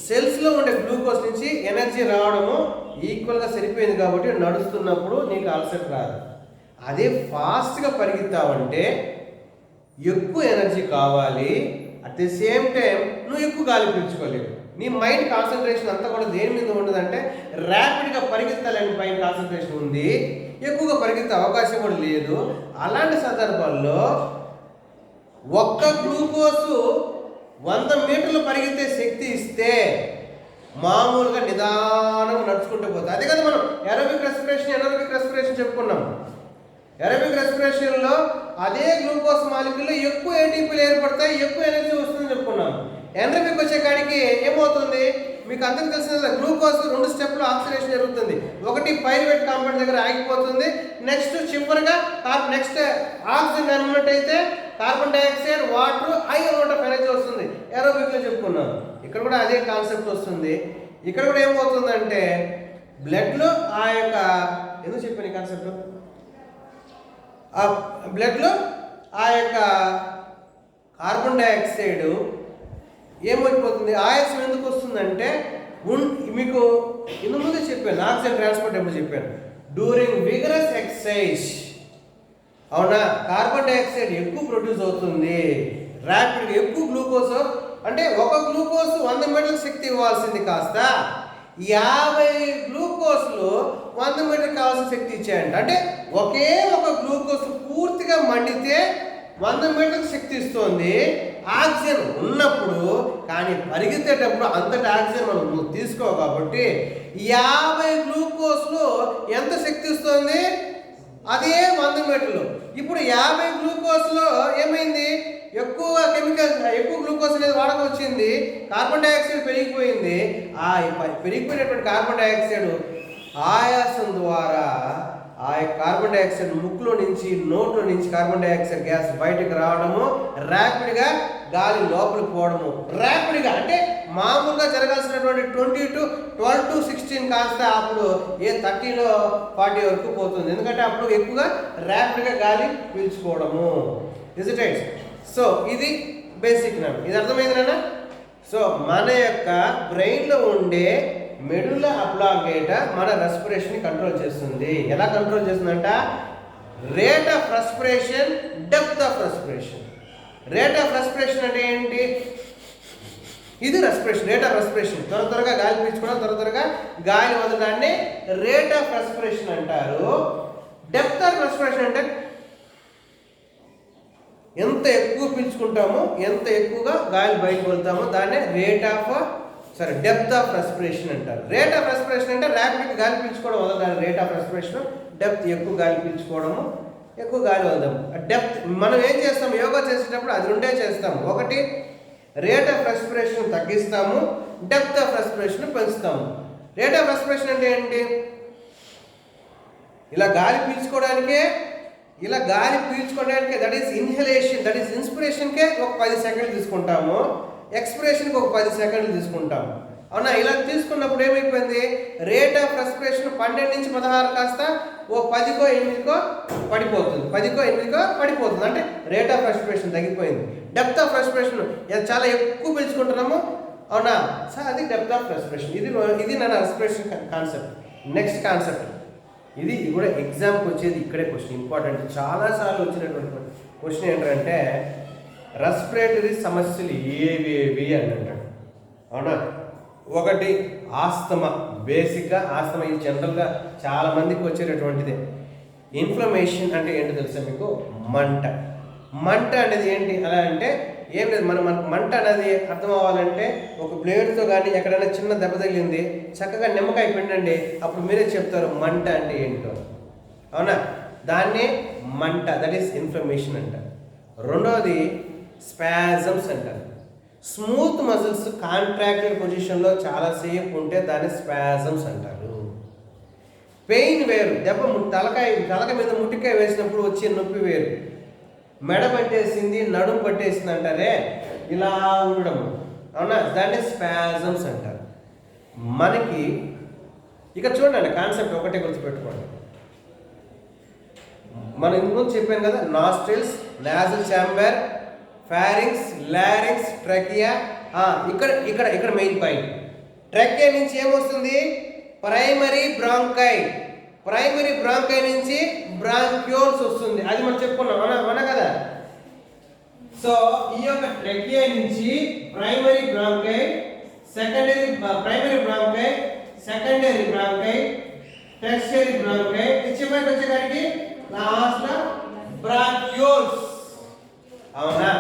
సెల్స్లో ఉండే గ్లూకోజ్ నుంచి ఎనర్జీ రావడము ఈక్వల్గా సరిపోయింది కాబట్టి నడుస్తున్నప్పుడు నీకు అలసట రాదు. అదే ఫాస్ట్గా పరిగెత్తావంటే ఎక్కువ ఎనర్జీ కావాలి, అట్ ది సేమ్ టైం నువ్వు ఎక్కువ గాలి పీల్చుకోలేవు. నీ మైండ్ కాన్సన్ట్రేషన్ అంతా కూడా దేని మీద ఉండదంటే ర్యాపిడ్గా పరిగెత్తాలని పైన కాన్సన్ట్రేషన్ ఉంది, ఎక్కువగా పరిగెత్తే అవకాశం కూడా లేదు. అలాంటి సందర్భాల్లో ఒక్క గ్లూకోజు 100 మీటర్లు పరిగెత్తే శక్తి ఇస్తే మామూలుగా నిదానంగా నడుచుకుంటూ పోతుంది. అదే కదా మనం ఏరోబిక్ రెస్పిరేషన్ చెప్పుకున్నాం. ఏరోబిక్ రెస్పిరేషన్లో అదే గ్లూకోజ్ మాలిక్యూల్లో ఎక్కువ ఏటీపీలు ఏర్పడతాయి, ఎక్కువ ఎనర్జీ వస్తుందని చెప్పుకున్నాం. ఎనర్బిక్ వచ్చే కాడికి ఏమవుతుంది మీకు అందరికి తెలిసిన గ్లూకోజ్ 2 స్టెప్లు ఆక్సిడేషన్ జరుగుతుంది. ఒకటి పైరువేట్ కాంపౌండ్ దగ్గర ఆగిపోతుంది, నెక్స్ట్ చివరిగా నెక్స్ట్ ఆక్సిజన్ అని ఉన్నట్టయితే carbon dioxide, water, high amount of energy వస్తుంది. ఏరోబిక్లో చెప్పుకున్నాం. ఇక్కడ కూడా అదే కాన్సెప్ట్ వస్తుంది. ఇక్కడ కూడా ఏమవుతుందంటే బ్లడ్లో ఆ యొక్క ఎందుకు చెప్పాను ఈ కాన్సెప్ట్, ఆ బ్లడ్లో ఆ యొక్క కార్బన్ డైఆక్సైడ్ ఏమైపోతుంది, ఆయాసం ఎందుకు వస్తుందంటే మీకు ఇందు ముందే చెప్పాను, ఆక్సిజన్ ట్రాన్స్పోర్ట్ ఎప్పుడు చెప్పాను, డ్యూరింగ్ విగరస్ ఎక్సర్సైజ్ అవునా కార్బన్ డైఆక్సైడ్ ఎక్కువ ప్రొడ్యూస్ అవుతుంది ర్యాపిడ్గా. ఎక్కువ గ్లూకోజ్ అంటే ఒక గ్లూకోజ్ 100 మీటర్ల శక్తి ఇవ్వాల్సింది కాస్త 50 గ్లూకోజ్లు 100 మీటర్కి కావాల్సిన శక్తి ఇచ్చాయంట. అంటే ఒకే ఒక గ్లూకోజ్ పూర్తిగా మండితే 100 మీటర్లకు శక్తి ఇస్తుంది ఆక్సిజన్ ఉన్నప్పుడు. కానీ పరిగెత్తేటప్పుడు అంతటి ఆక్సిజన్ మనం తీసుకో కాబట్టి 50 గ్లూకోజ్లు ఎంత శక్తి ఇస్తుంది, అదే 100 మీటర్లు. ఇప్పుడు 50 గ్లూకోజ్లో ఏమైంది, ఎక్కువ గ్లూకోజ్ అనేది వాడకం వచ్చింది, కార్బన్ డైఆక్సైడ్ పెరిగిపోయింది. ఆ పెరిగిపోయినటువంటి కార్బన్ డైఆక్సైడ్ ఆయాసం ద్వారా ఆ కార్బన్ డైఆక్సైడ్ ముక్కులో నుంచి నోట్లో నుంచి కార్బన్ డైఆక్సైడ్ గ్యాస్ బయటకు రావడము, ర్యాపిడ్గా గాలి లోపలికి పోవడము. ర్యాపిడ్గా అంటే మామూలుగా జరగాల్సినటువంటి 12 to 16 కాస్త అప్పుడు 30 to 40 వరకు పోతుంది. ఎందుకంటే అప్పుడు ఎక్కువగా ర్యాపిడ్గా గాలి పీల్చుకోవడము. Is it right? సో ఇది బేసిక్ నాన్న, ఇది అర్థమైంది. సో మన యొక్క బ్రెయిన్లో ఉండే మెడులా అబ్లాంగేటా మన రెస్పిరేషన్ని కంట్రోల్ చేస్తుంది. ఎలా కంట్రోల్ చేస్తుందంట, rate of respiration, depth of respiration. Rate of respiration అంటే ఏంటి, ఇది రెస్పిరేషన్, రేట్ ఆఫ్ రెస్పిరేషన్. త్వరగా గాలి పీల్చుకోవడం, త్వరగా గాలి వదలడాన్ని రేట్ ఆఫ్ రెస్పిరేషన్ అంటారు. డెప్త్ ఆఫ్ రెస్పిరేషన్ అంటే ఎంత ఎక్కువ పీల్చుకుంటామో, ఎంత ఎక్కువగా గాలి బయటకు వెళ్తామో దాన్నే డెప్త్ ఆఫ్ రెస్పిరేషన్ అంటారు. రేట్ ఆఫ్ రెస్పిరేషన్ అంటే ర్యాపిడ్గా గాలి పీల్చుకోవడం వదలదాన్ని రేట్ ఆఫ్ రెస్పిరేషన్. డెప్త్ ఎక్కువ గాలి పీల్చుకోవడము, ఎక్కువ గాలి వదలము. డెప్త్ మనం ఏం చేస్తాము, యోగా చేసేటప్పుడు అది రెండే చేస్తాము. ఒకటి రేట్ ఆఫ్ రెస్పిరేషన్ తగ్గిస్తాము, డెప్త్ ఆఫ్ రెస్పిరేషన్ పెంచుతాము. రేట్ ఆఫ్ రెస్పిరేషన్ అంటే ఏంటి, ఇలా గాలి పీల్చుకోవడానికే that is inhalation, that is ఇన్స్పిరేషన్కే ఒక 10 సెకండ్లు తీసుకుంటాము, ఎక్స్పిరేషన్కి ఒక 10 సెకండ్లు తీసుకుంటాము. అవునా, ఇలా తీసుకున్నప్పుడు ఏమైపోయింది, రేట్ ఆఫ్ రెస్పిరేషన్ 12 నుంచి 16 కాస్త ఓ 10కో 8కో పడిపోతుంది, 10కో 8కో పడిపోతుంది. అంటే రేట్ ఆఫ్ రెస్పిరేషన్ తగ్గిపోయింది. డెప్త్ ఆఫ్ రెస్పిరేషన్ చాలా ఎక్కువ పీల్చుకుంటున్నాము. అవునా, సార్ అది డెప్త్ ఆఫ్ రెస్పిరేషన్. ఇది నా రెస్పిరేషన్ కాన్సెప్ట్. నెక్స్ట్ కాన్సెప్ట్, ఇది కూడా ఎగ్జామ్కి వచ్చేది ఇక్కడే క్వశ్చన్ ఇంపార్టెంట్, చాలాసార్లు వచ్చినటువంటి క్వశ్చన్ ఏంటంటే రెస్పిరేటరీ సమస్యలు ఏవేవి అని అంటాడు. అవునా, ఒకటి ఆస్తమా. బేసిక్గా ఆస్తమా ఇది జనరల్గా చాలామందికి వచ్చేటటువంటిదే. ఇన్ఫ్లమేషన్ అంటే ఏంటో తెలుసా మీకు, మంట అనేది ఏంటి అలా అంటే ఏం లేదు, మనకు మంట అనేది అర్థం అవ్వాలంటే ఒక బ్లేడ్తో కానీ ఎక్కడైనా చిన్న దెబ్బ తగిలింది చక్కగా నిమ్మకాయ పిండండి, అప్పుడు మీరే చెప్తారు మంట అంటే ఏంటో. అవునా, దాన్నే మంట, దట్ ఈస్ ఇన్ఫ్లమేషన్ అంటారు. రెండవది స్పాజమ్స్ అంటారు. స్మూత్ మజిల్స్ కాంట్రాక్టెడ్ పొజిషన్లో చాలాసేపు ఉంటే దాన్ని స్పాజమ్స్ అంటారు. పెయిన్ వేరు, దెబ్బ తలక మీద ముట్టికాయ వేసినప్పుడు వచ్చే నొప్పి వేరు. మెడ పట్టేసింది, నడుము పట్టేసింది అంటారే, ఇలా ఉండడం. అవునా, దాన్ని స్పాజమ్స్ అంటారు. మనకి ఇక్కడ చూడండి కాన్సెప్ట్ ఒకటే గుర్తుపెట్టుకోండి. మనం ఇంతకుముందు చెప్పాను కదా, nostrils, nasal chamber, pharynx, larynx, trachea. ఇక్కడ మెయిన్ పాయింట్, ట్రకియా నుంచి ఏమొస్తుంది, ప్రైమరీ బ్రాంకై. ప్రైమరీ బ్రాంకై నుంచి బ్రాంక్యూల్స్ వస్తుంది, అది మనం చెప్పుకున్నాం అవునా కదా. సో ఈ యొక్క ట్రెకియా నుంచి primary bronchi, secondary primary bronchi, secondary bronchi, tertiary bronchi, చివరికి వచ్చేసరికి లాస్ట్ లో బ్రాంక్యూల్స్. అవునా,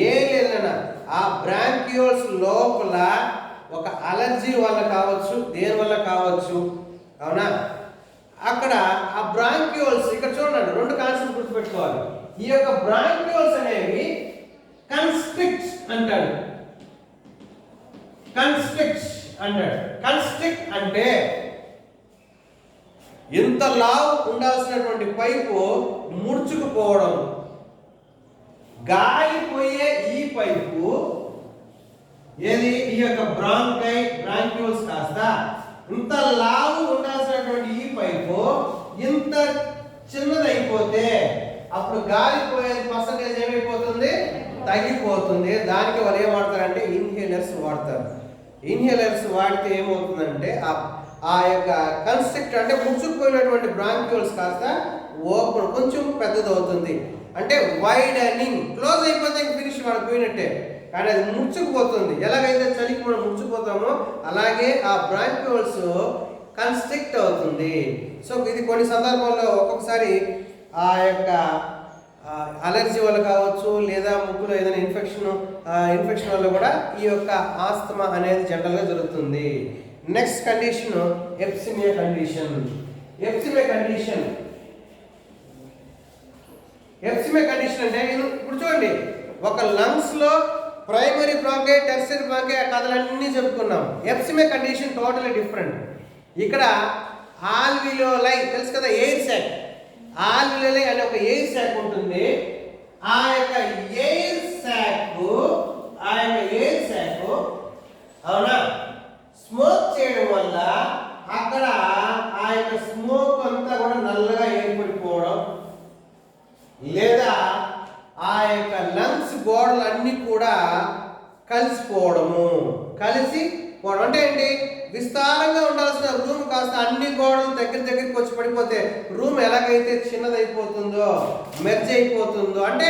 ఏం లేదన్నా ఆ బ్రాంక్యూల్స్ లోపల ఒక అలర్జీ వల్ల కావచ్చు, దేని వల్ల కావచ్చు. అవునా, అక్కడ ఆ బ్రాంక్యూల్స్ ఇక్కడ చూడండి, రెండు కాన్సెప్ట్ గుర్తుపెట్టుకోవాలి. ఈ యొక్క బ్రాంక్యూల్స్ అనేవి కన్స్ట్రిక్ట్ అంటాడు. కన్స్ట్రిక్ట్ అంటాడు. కన్స్ట్రిక్ట్ అంటే ఇంత లావు ఉండాల్సినటువంటి పైపు ముడుచుకుపోవడం. గాలిపోయే ఈ పైపు ఏది, ఈ యొక్క బ్రాంక్యూల్స్ కాస్త ఇంత లావు ఉండాల్సినటువంటి ఈ పైపు ఇంత చిన్నదైపోతే అప్పుడు గాలిపోయే పర్సంటేజ్ ఏమైపోతుంది, తగ్గిపోతుంది. దానికి వాళ్ళు ఏం వాడతారంటే ఇన్హేలర్స్ వాడతారు. ఇన్హేలర్స్ వాడితే ఏమవుతుందంటే ఆ యొక్క కన్స్ట్రిక్ట్ అంటే ముచ్చుకుపోయినటువంటి బ్రాంక్యూల్స్ కాస్త ఓపెన్ కొంచెం పెద్దదవుతుంది. అంటే వైడనింగ్, క్లోజ్ అయిపోతే ఫినిష్ వాడు పోయినట్టే. కానీ అది ముచ్చుకుపోతుంది. ఎలాగైతే చలికి మనం ముచ్చుకుపోతామో అలాగే ఆ బ్రాంక్యూల్స్ కన్స్ట్రిక్ట్ అవుతుంది. సో ఇది కొన్ని సందర్భాల్లో ఒక్కొక్కసారి ఆ యొక్క అలర్జీ వల్ల కావచ్చు, లేదా ముక్కులో ఏదైనా ఇన్ఫెక్షన్ వల్ల కూడా ఈ యొక్క ఆస్తమా అనేది జనరల్గా జరుగుతుంది. Next condition emphysema condition. Emphysema condition అంటే ఇప్పుడు చూడండి, ఒక లంగ్స్ లో ప్రైమరీ బ్రాంకై, టెర్షియరీ బ్రాంకై ఆ కథలన్నీ చెప్పుకున్నాం. ఎప్సిమియా కండిషన్ టోటలీ డిఫరెంట్. ఇక్కడ ఆల్వియోలై తెలుసు కదా, ఎయిర్ సాక్. ఆల్వియోలై అనే ఒక ఎయిర్ సాక్ ఉంటుంది. ఆ యొక్క ఎయిర్ సాక్ అవునా స్మోక్ చేయడం వల్ల అక్కడ ఆ యొక్క స్మోక్ అంతా కూడా నల్లగా ఏర్పడిపోవడం, లేదా ఆ యొక్క లంగ్స్ గోడలు అన్నీ కూడా కలిసిపోవడము. అంటే ఏంటి, విస్తారంగా ఉండాల్సిన రూమ్ కాస్త అన్ని గోడలు దగ్గరికి వచ్చి పడిపోతే రూమ్ ఎలాగైతే చిన్నదైపోతుందో, మెర్జ్ అయిపోతుందో, అంటే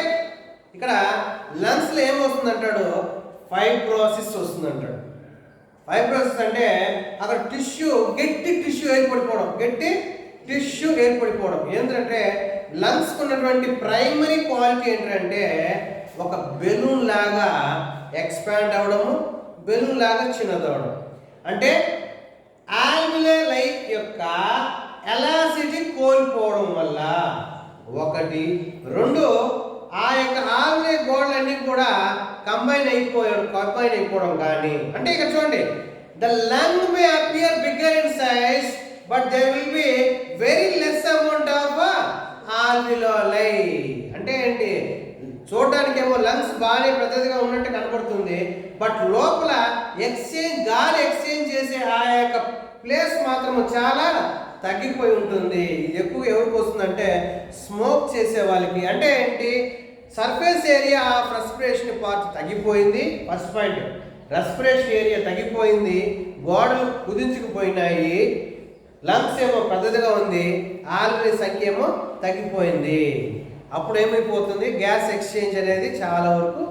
ఇక్కడ లంగ్స్లో ఏమవుతుంది అంటాడు, ఫైబ్రోసిస్ వస్తుంది అంటాడు. ఫైబ్రోసిస్ అంటే అక్కడ గట్టి టిష్యూ ఏర్పడిపోవడం. ఏంటంటే లంగ్స్ ఉన్నటువంటి ప్రైమరీ క్వాలిటీ ఏంటంటే ఒక బెలూన్ లాగా ఎక్స్పాండ్ అవడము, బెలూన్ లాగా చిన్నదవడం. అంటే ఆల్వియోలై యొక్క ఎలాసిటీ కోల్పోవడం వల్ల ఒకటి. రెండు, ఆ యొక్క ఆల్వియోలై గోడలన్నీ కూడా కంబైన్ అయిపోవడం కానీ. అంటే ఇక్కడ చూడండి, the lung may appear bigger in size but there will be very less amount of alveoli. అంటే ఏంటి, చూడడానికి ఏమో లంగ్స్ బాగానే పెద్దదిగా ఉన్నట్టు కనపడుతుంది, బట్ లోపల గాలి ఎక్స్చేంజ్ చేసే ఆ యొక్క ప్లేస్ మాత్రం చాలా తగ్గిపోయి ఉంటుంది. ఇది ఎక్కువ ఎవరికి వస్తుందంటే స్మోక్ చేసే వాళ్ళకి. అంటే ఏంటి, surface area of respiration part తగ్గిపోయింది. ఫస్ట్ పాయింట్, రెస్పిరేషన్ ఏరియా తగ్గిపోయింది, గోడలు కుదించుకుపోయినాయి, లంగ్స్ ఏమో పెద్దదిగా ఉంది, ఆల్వియోలై సంఖ్య ఏమో తగ్గిపోయింది. అప్పుడు ఏమైపోతుంది, గ్యాస్ ఎక్స్చేంజ్ అనేది చాలా వరకు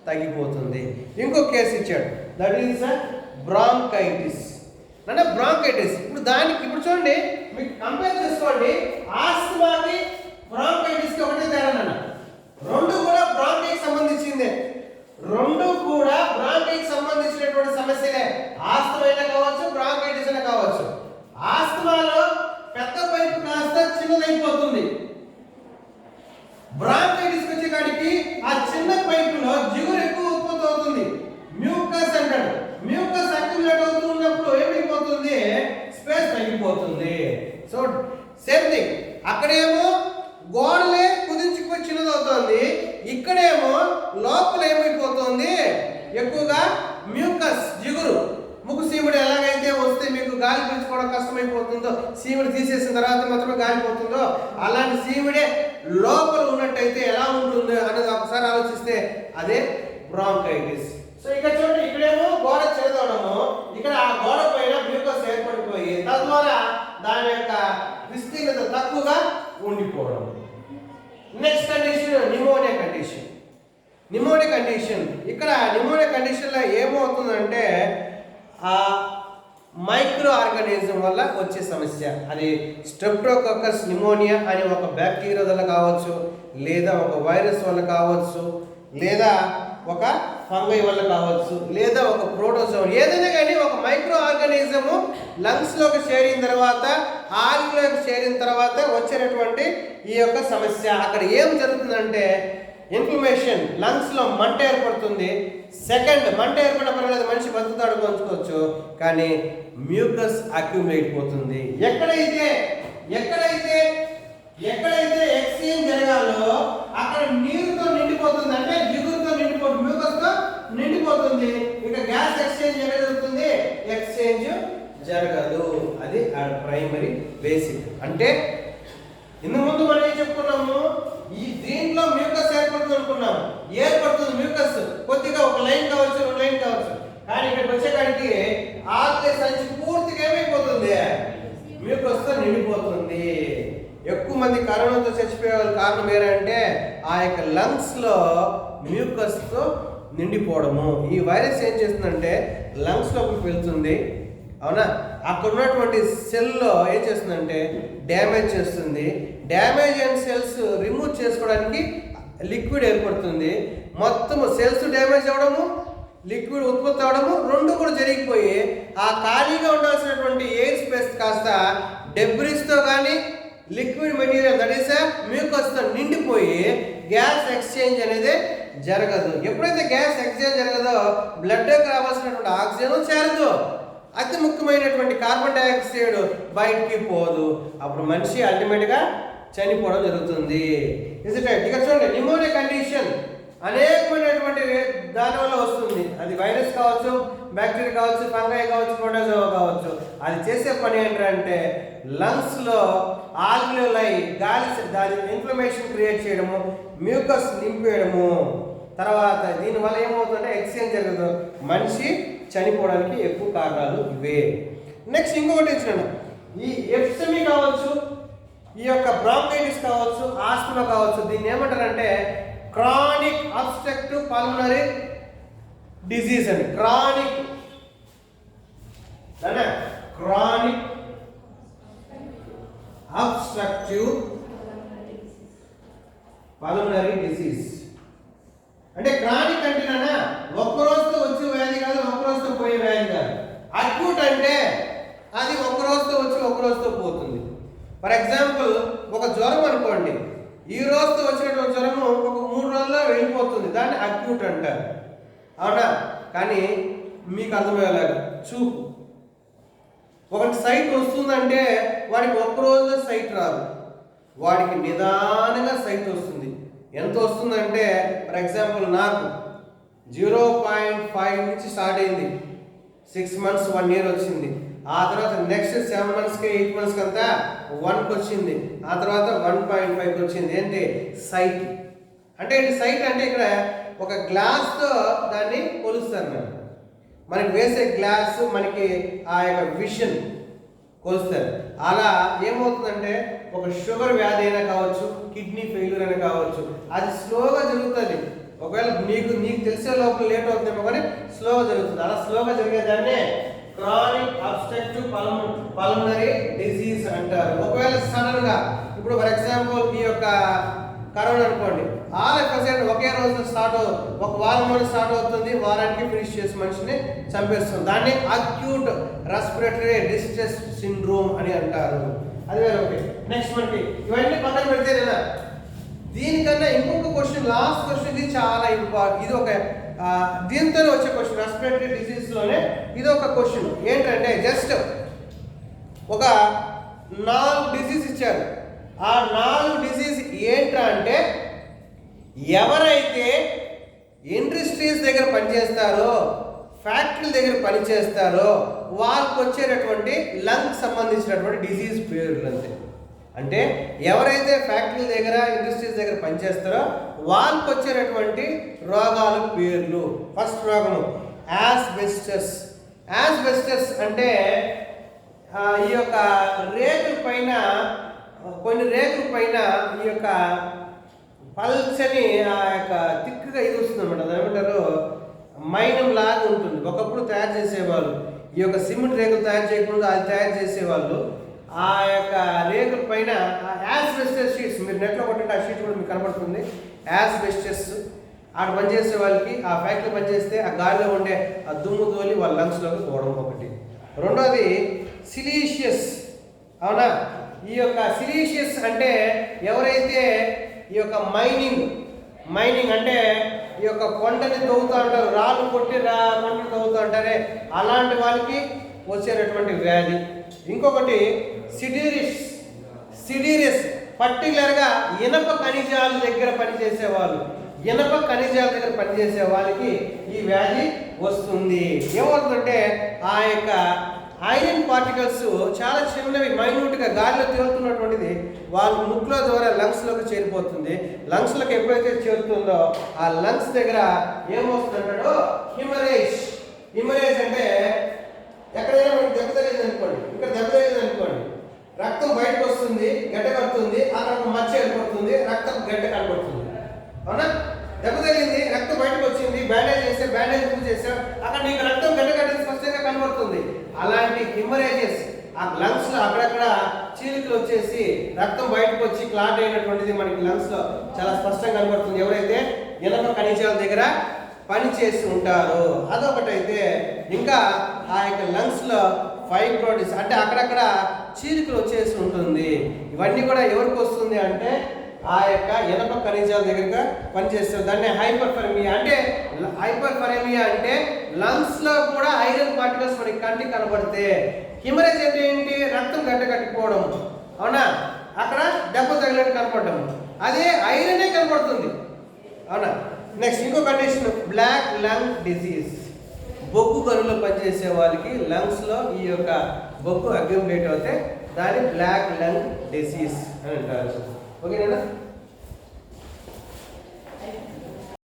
తగ్గిపోతుంది. ఇంకో కేసు ఇచ్చాడు, దట్ ఈస్ బ్రాంకైటిస్. అంటే బ్రాంకైటిస్ ఇప్పుడు చూడండి, మీకు కంపేర్ చేసుకోండి, ఆస్తమాకి బ్రాంకైటిస్కి ఒకటే తేడా. రెండు కూడా బ్రాంకైకి సంబంధించిందే, సంబంధించినటువంటి సమస్యలే. ఆస్తమా అయినా కావచ్చు, బ్రాంకైటిస్ అయినా కావచ్చు. ఆస్తమాలో పెద్ద పైపు కాస్త చిన్నదైపోతుంది, బ్రాంకైటిస్ వచ్చే కాడికి ఆ చిన్న పైపులో జిగురు ఎక్కువ ఉత్పత్తి అవుతుంది, మ్యూకస్ అంటాడు. మ్యూకస్ అక్యుములేట్ అవుతూ ఉన్నప్పుడు ఏమైపోతుంది, స్పేస్ తగ్గిపోతుంది. సో సేమ్ థింగ్, అక్కడేమో గోడలే కుదించుకుపోయి చిన్నదవుతుంది, ఇక్కడేమో లోపల ఏమైపోతుంది, ఎక్కువగా మ్యూకస్ జిగురు. ముక్కు సీముడు ఎలాగైతే వస్తే మీకు గాలి పీల్చుకోవడం కష్టమైపోతుందో, సీముడు తీసేసిన తర్వాత మాత్రమే గాలి పోతుందో, అలాంటి సీముడే లోపల ఉన్నట్టయితే ఎలా ఉంటుందో అనేది ఒకసారి ఆలోచిస్తే అదే బ్రాంకైటిస్. సో ఇక్కడ చూడండి, ఇక్కడేమో గోడ చేదవడము, ఇక్కడ ఆ గోడ పైన మ్యూకస్ ఏర్పడిపోయి తద్వారా దాని యొక్క విస్తీర్ణత తక్కువగా ఉండిపోవడం. Next condition pneumonia condition. Pneumonia condition, ఇక్కడ నిమోనియా కండిషన్లో ఏమవుతుందంటే ఆ మైక్రో ఆర్గానిజం వల్ల వచ్చే సమస్య. అది స్ట్రెప్టోకోకస్ నిమోనియా అని ఒక బ్యాక్టీరియా వల్ల కావచ్చు, లేదా ఒక వైరస్ వల్ల కావచ్చు, లేదా ఒక ఫంగై వల్ల కావచ్చు, లేదా ఒక ప్రోటోజోన్, ఏదైనా కానీ ఒక మైక్రో ఆర్గానిజము లంగ్స్లోకి చేరిన తర్వాత, ఆర్గ్లోకి చేరిన తర్వాత వచ్చేటటువంటి ఈ యొక్క సమస్య. అక్కడ ఏం జరుగుతుందంటే ఇన్ఫ్లమేషన్, లంగ్స్లో మంట ఏర్పడుతుంది. సెకండ్, మంట ఏర్పడిన పర్వాలేదు, మనిషి బతుకుతాడు కొంచుకోవచ్చు, కానీ మ్యూకస్ అక్యుములేట్ అయిపోతుంది. ఎక్కడైతే ఎక్స్చేంజ్ జరగాలో అక్కడ నీరుతో నిండిపోతుంది, అంటే జిగురుతో నిండిపోతుంది, మ్యూకస్తో నిండిపోతుంది. ఇక గ్యాస్ ఎక్స్చేంజ్ ఎక్కడ జరుగుతుంది? ఎక్స్చేంజ్ జరగదు. అది ప్రైమరీ బేసిక్. అంటే ఇందు ముందు మనం ఏం చెప్పుకున్నాము, ఈ దీంట్లో మ్యూకస్ ఏర్పడుతుంది అనుకున్నాము. ఏర్పడుతుంది మ్యూకస్, కొద్దిగా ఒక లైన్ కావచ్చు, 2 లైన్ కావచ్చు, కానీ ఇక్కడికి వచ్చేకాడికి ఆర్లే సంచి పూర్తిగా ఏమైపోతుంది? మ్యూకస్తో నిండిపోతుంది. ఎక్కువ మంది కరోనాతో చచ్చిపోయే వాళ్ళ కారణం ఏంటంటే ఆ యొక్క లంగ్స్లో మ్యూకస్తో నిండిపోవడము. ఈ వైరస్ ఏం చేస్తుందంటే లంగ్స్లోకి వెళ్తుంది, అవునా? అక్కడ ఉన్నటువంటి సెల్లో ఏం చేస్తుందంటే డ్యామేజ్ చేస్తుంది. డ్యామేజ్ అయిన సెల్స్ రిమూవ్ చేసుకోవడానికి లిక్విడ్ ఏర్పడుతుంది. మొత్తం సెల్స్ డ్యామేజ్ అవ్వడము, లిక్విడ్ ఉత్పత్తి అవడము రెండు కూడా జరిగిపోయి ఆ ఖాళీగా ఉండాల్సినటువంటి ఎయిర్ స్పేస్ కాస్త డెబ్రిస్తో కానీ లిక్విడ్ మెటీరియల్ దట్ ఈస్ మ్యూకస్తో నిండిపోయి గ్యాస్ ఎక్స్చేంజ్ అనేది జరగదు. ఎప్పుడైతే గ్యాస్ ఎక్స్చేంజ్ జరగదో బ్లడ్లోకి రావాల్సినటువంటి ఆక్సిజన్ చేరదు, అతి ముఖ్యమైనటువంటి కార్బన్ డైఆక్సైడ్ బయటికి పోదు. అప్పుడు మనిషి అల్టిమేట్గా చనిపోవడం జరుగుతుంది. ఇక చూడండి, నిమోనియా కండిషన్ అనేకమైనటువంటి దానివల్ల వస్తుంది. అది వైరస్ కావచ్చు, బ్యాక్టీరియా కావచ్చు, ఫంగై కావచ్చు, ప్రోటోజోవా కావచ్చు. అది చేసే పని ఏంటంటే లంగ్స్లో ఆల్వియోలై దాని ఇన్ఫ్లమేషన్ క్రియేట్ చేయడము, మ్యూకస్ నింపేయడము. తర్వాత దీనివల్ల ఏమవుతుందంటే ఎక్స్చేంజ్ జరగదు, మనిషి చనిపోవడానికి ఎక్కువ కారణాలు ఇవే. నెక్స్ట్ ఇంకొకటి ఇచ్చిన ఈ ఎప్సెమీ కావచ్చు, ఈ యొక్క బ్రాంకైటిస్ కావచ్చు, ఆస్తమా కావచ్చు. దీన్ని ఏమంటారంటే క్రానిక్ అబ్స్ట్రక్టివ్ పల్మనరీ డిజీజ్ అండి. క్రానిక్ అబ్స్ట్రక్టివ్ పల్మనరీ డిజీజ్ అంటే క్రానిక్ అంటే ఒక్క రోజుతో వచ్చే వ్యాధి కాదు, ఒక్క రోజుతో పోయే వ్యాధి కాదు. అక్యూట్ అంటే అది ఒక్క రోజుతో వచ్చి ఒక్క రోజుతో పోతుంది. ఫర్ ఎగ్జాంపుల్ ఒక జ్వరం అనుకోండి, ఈ రోజుతో వచ్చినటువంటి జ్వరము ఒక 3 రోజుల్లో వెళ్ళిపోతుంది, దాన్ని అక్యూట్ అంటారు, అవునా? కానీ మీకు అర్థమయ్యేలాగా చూపు, ఒకటి సైట్ వస్తుందంటే వాడికి ఒక్క రోజులో సైట్ రాదు, వాడికి నిదానంగా సైట్ వస్తుంది. ఎంత వస్తుందంటే ఫర్ ఎగ్జాంపుల్ నాకు 0.5 నుంచి స్టార్ట్ అయింది, 6 months 1 year వచ్చింది. ఆ తర్వాత నెక్స్ట్ 7 monthsకి 8 monthsకి అంతా 1కి వచ్చింది. ఆ తర్వాత 1.5కి వచ్చింది. ఏంటి? సైట్. అంటే ఏంటి సైట్ అంటే ఇక్కడ ఒక గ్లాస్తో దాన్ని కొలుస్తారు. మనకి వేసే గ్లాస్ మనకి ఆ యొక్క విషన్ కొలుస్తారు. అలా ఏమవుతుందంటే ఒక షుగర్ వ్యాధి అయినా కావచ్చు, కిడ్నీ ఫెయిల్యూర్ అయినా కావచ్చు, అది స్లోగా జరుగుతుంది. ఒకవేళ నీకు తెలిసే లోపల లేట్ అవుతుందేమో కానీ స్లోగా జరుగుతుంది. అలా స్లోగా జరిగేదాన్ని క్రానిక్ అబ్స్ట్రక్టివ్ పల్మనరీ డిజీజ్ అంటారు. ఒకవేళ సడన్గా ఇప్పుడు ఫర్ ఎగ్జాంపుల్ ఈ యొక్క కరోనా అనుకోండి, ఆల్ ఎఫెక్ట్ ఒకే రోజు స్టార్ట్ అవుతుంది, ఒక వారంలో స్టార్ట్ అవుతుంది, వారానికి ఫినిష్ చేసి మనిషిని చంపేస్తుంది. దాన్ని అక్యూట్ రెస్పిరేటరీ డిస్ట్రెస్ సిండ్రోమ్ అని అంటారు. అది వేరే. ఓకే, నెక్స్ట్ మనకి ఇవన్నీ పక్కన పెడితే దీనికన్నా ఇంకొక క్వశ్చన్, లాస్ట్ క్వశ్చన్, ఇది చాలా ఇంపార్టెంట్. ఇది ఒక దీంతో వచ్చే క్వశ్చన్, రెస్పిరేటరీ డిసీజ్లోనే ఇది ఒక క్వశ్చన్. ఏంటంటే జస్ట్ ఒక 4 డిసీజ్ ఇచ్చారు. ఆ 4 డిసీజ్ ఏంట్రా అంటే ఎవరైతే ఇండస్ట్రీస్ దగ్గర పనిచేస్తారో, ఫ్యాక్టరీల దగ్గర పనిచేస్తారో వాళ్ళకి వచ్చేటటువంటి లంగ్ సంబంధించినటువంటి డిసీజ్ పేర్లు అంతే. అంటే ఎవరైతే ఫ్యాక్టరీల దగ్గర ఇండస్ట్రీస్ దగ్గర పనిచేస్తారో వాళ్ళకి వచ్చేటటువంటి రోగాల పేర్లు. ఫస్ట్ రోగము యాస్బెస్టస్. యాస్బెస్టస్ అంటే ఈ యొక్క రేకుల పైన, కొన్ని రేకుల పైన ఈ యొక్క పల్చని ఆ యొక్క తిక్కుగా ఇది వస్తుంది అనమాట. అది ఏమంటారు, మైనం లాగా ఉంటుంది. ఒకప్పుడు తయారు చేసేవాళ్ళు ఈ యొక్క సిమెంట్ రేకులు తయారు చేయకుండా అది తయారు చేసేవాళ్ళు. ఆ యొక్క రేకుల పైన యాస్బెస్టస్ షీట్స్, మీరు నెట్లో కొట్టిన ఆ షీట్ కూడా మీకు కనబడుతుంది. యాస్బెస్టస్ ఆడ పనిచేసే వాళ్ళకి, ఆ ఫ్యాక్టరీ పనిచేస్తే ఆ గాలిలో ఉండే ఆ దుమ్ము తోలి వాళ్ళ లంగ్స్లోకి పోవడం ఒకటి. రెండోది సిలీషియస్. అవునా, ఈ యొక్క సిలీషియస్ అంటే ఎవరైతే ఈ యొక్క మైనింగ్ అంటే ఈ యొక్క కొండని తవ్వుతూ ఉంటారు, రాళ్ళు కొట్టి కొండని తవ్వుతూ ఉంటారే, అలాంటి వాళ్ళకి వచ్చేటటువంటి వ్యాధి. ఇంకొకటి సిడీరియస్, పర్టికులర్గా ఇనప ఖనిజాల దగ్గర పనిచేసే వాళ్ళకి ఈ వ్యాధి వస్తుంది. ఏమవుతుందంటే ఆ యొక్క ఐరన్ పార్టికల్స్ చాలా చిన్నవి, మైన్యూట్గా గాలిలో తేలుతున్నటువంటిది వాళ్ళ ముక్కుల ద్వారా లంగ్స్లోకి చేరిపోతుంది. లంగ్స్లోకి ఎప్పుడైతే చేరుతుందో ఆ లంగ్స్ దగ్గర ఏమవుతుందంటాడో హిమరేజ్ అంటే ఎక్కడైనా మనకి దెబ్బ తగిలింది అనుకోండి, ఇక్కడ దెబ్బ తగిలింది అనుకోండి, రక్తం బయటకు వస్తుంది, గడ్డ కడుతుంది, అక్కడ మచ్చ ఏర్పడుతుంది, రక్తం గడ్డ కనబడుతుంది. అవునా, దెబ్బ తగిలింది, రక్తం బయటకు వచ్చింది, బ్యాండేజ్ చేస్తే బ్యాండేజ్ పూజ చేసాం, అక్కడ నీకు రక్తం గడ్డ కట్టింది స్పష్టంగా కనబడుతుంది. అలాంటి హిమరేజెస్ ఆ లంగ్స్ లో అక్కడక్కడ చీలికలు వచ్చేసి రక్తం బయటకు వచ్చి క్లాట్ అయినటువంటిది మనకి లంగ్స్ లో చాలా స్పష్టంగా కనబడుతుంది ఎవరైతే ఇనప ఖనిజాల దగ్గర పని చేసి ఉంటారో. అదొకటైతే ఇంకా ఆ యొక్క లంగ్స్ లో ఫైబ్రోసిస్ అంటే అక్కడక్కడ చీలికలు వచ్చేసి ఉంటుంది. ఇవన్నీ కూడా ఎవరికి వస్తుంది అంటే ఆ యొక్క ఇనప ఖనిజాల దగ్గరగా పనిచేస్తారు. దాన్ని హైపర్ఫరెమియా అంటే లంగ్స్ లో కూడా ఐరన్ పార్టికల్స్ మనకి కంటికి కనబడితే. హిమరేజ్ అంటే ఏంటి, రక్తం గడ్డ కట్టిపోవడం. అవునా, అక్కడ దెబ్బ తగిలినట్టు కనపడడం, అదే ఐరనే కనపడుతుంది. అవునా. నెక్స్ట్ ఇంకో కండిషన్ బ్లాక్ లంగ్ డిసీజ్. బొగ్గు గనుల్లో పనిచేసే వాళ్ళకి లంగ్స్లో ఈ యొక్క బొగ్గు అక్యుములేట్ అవుతే దాన్ని బ్లాక్ లంగ్ డిసీజ్ అని అంటారు. ఓకేనా.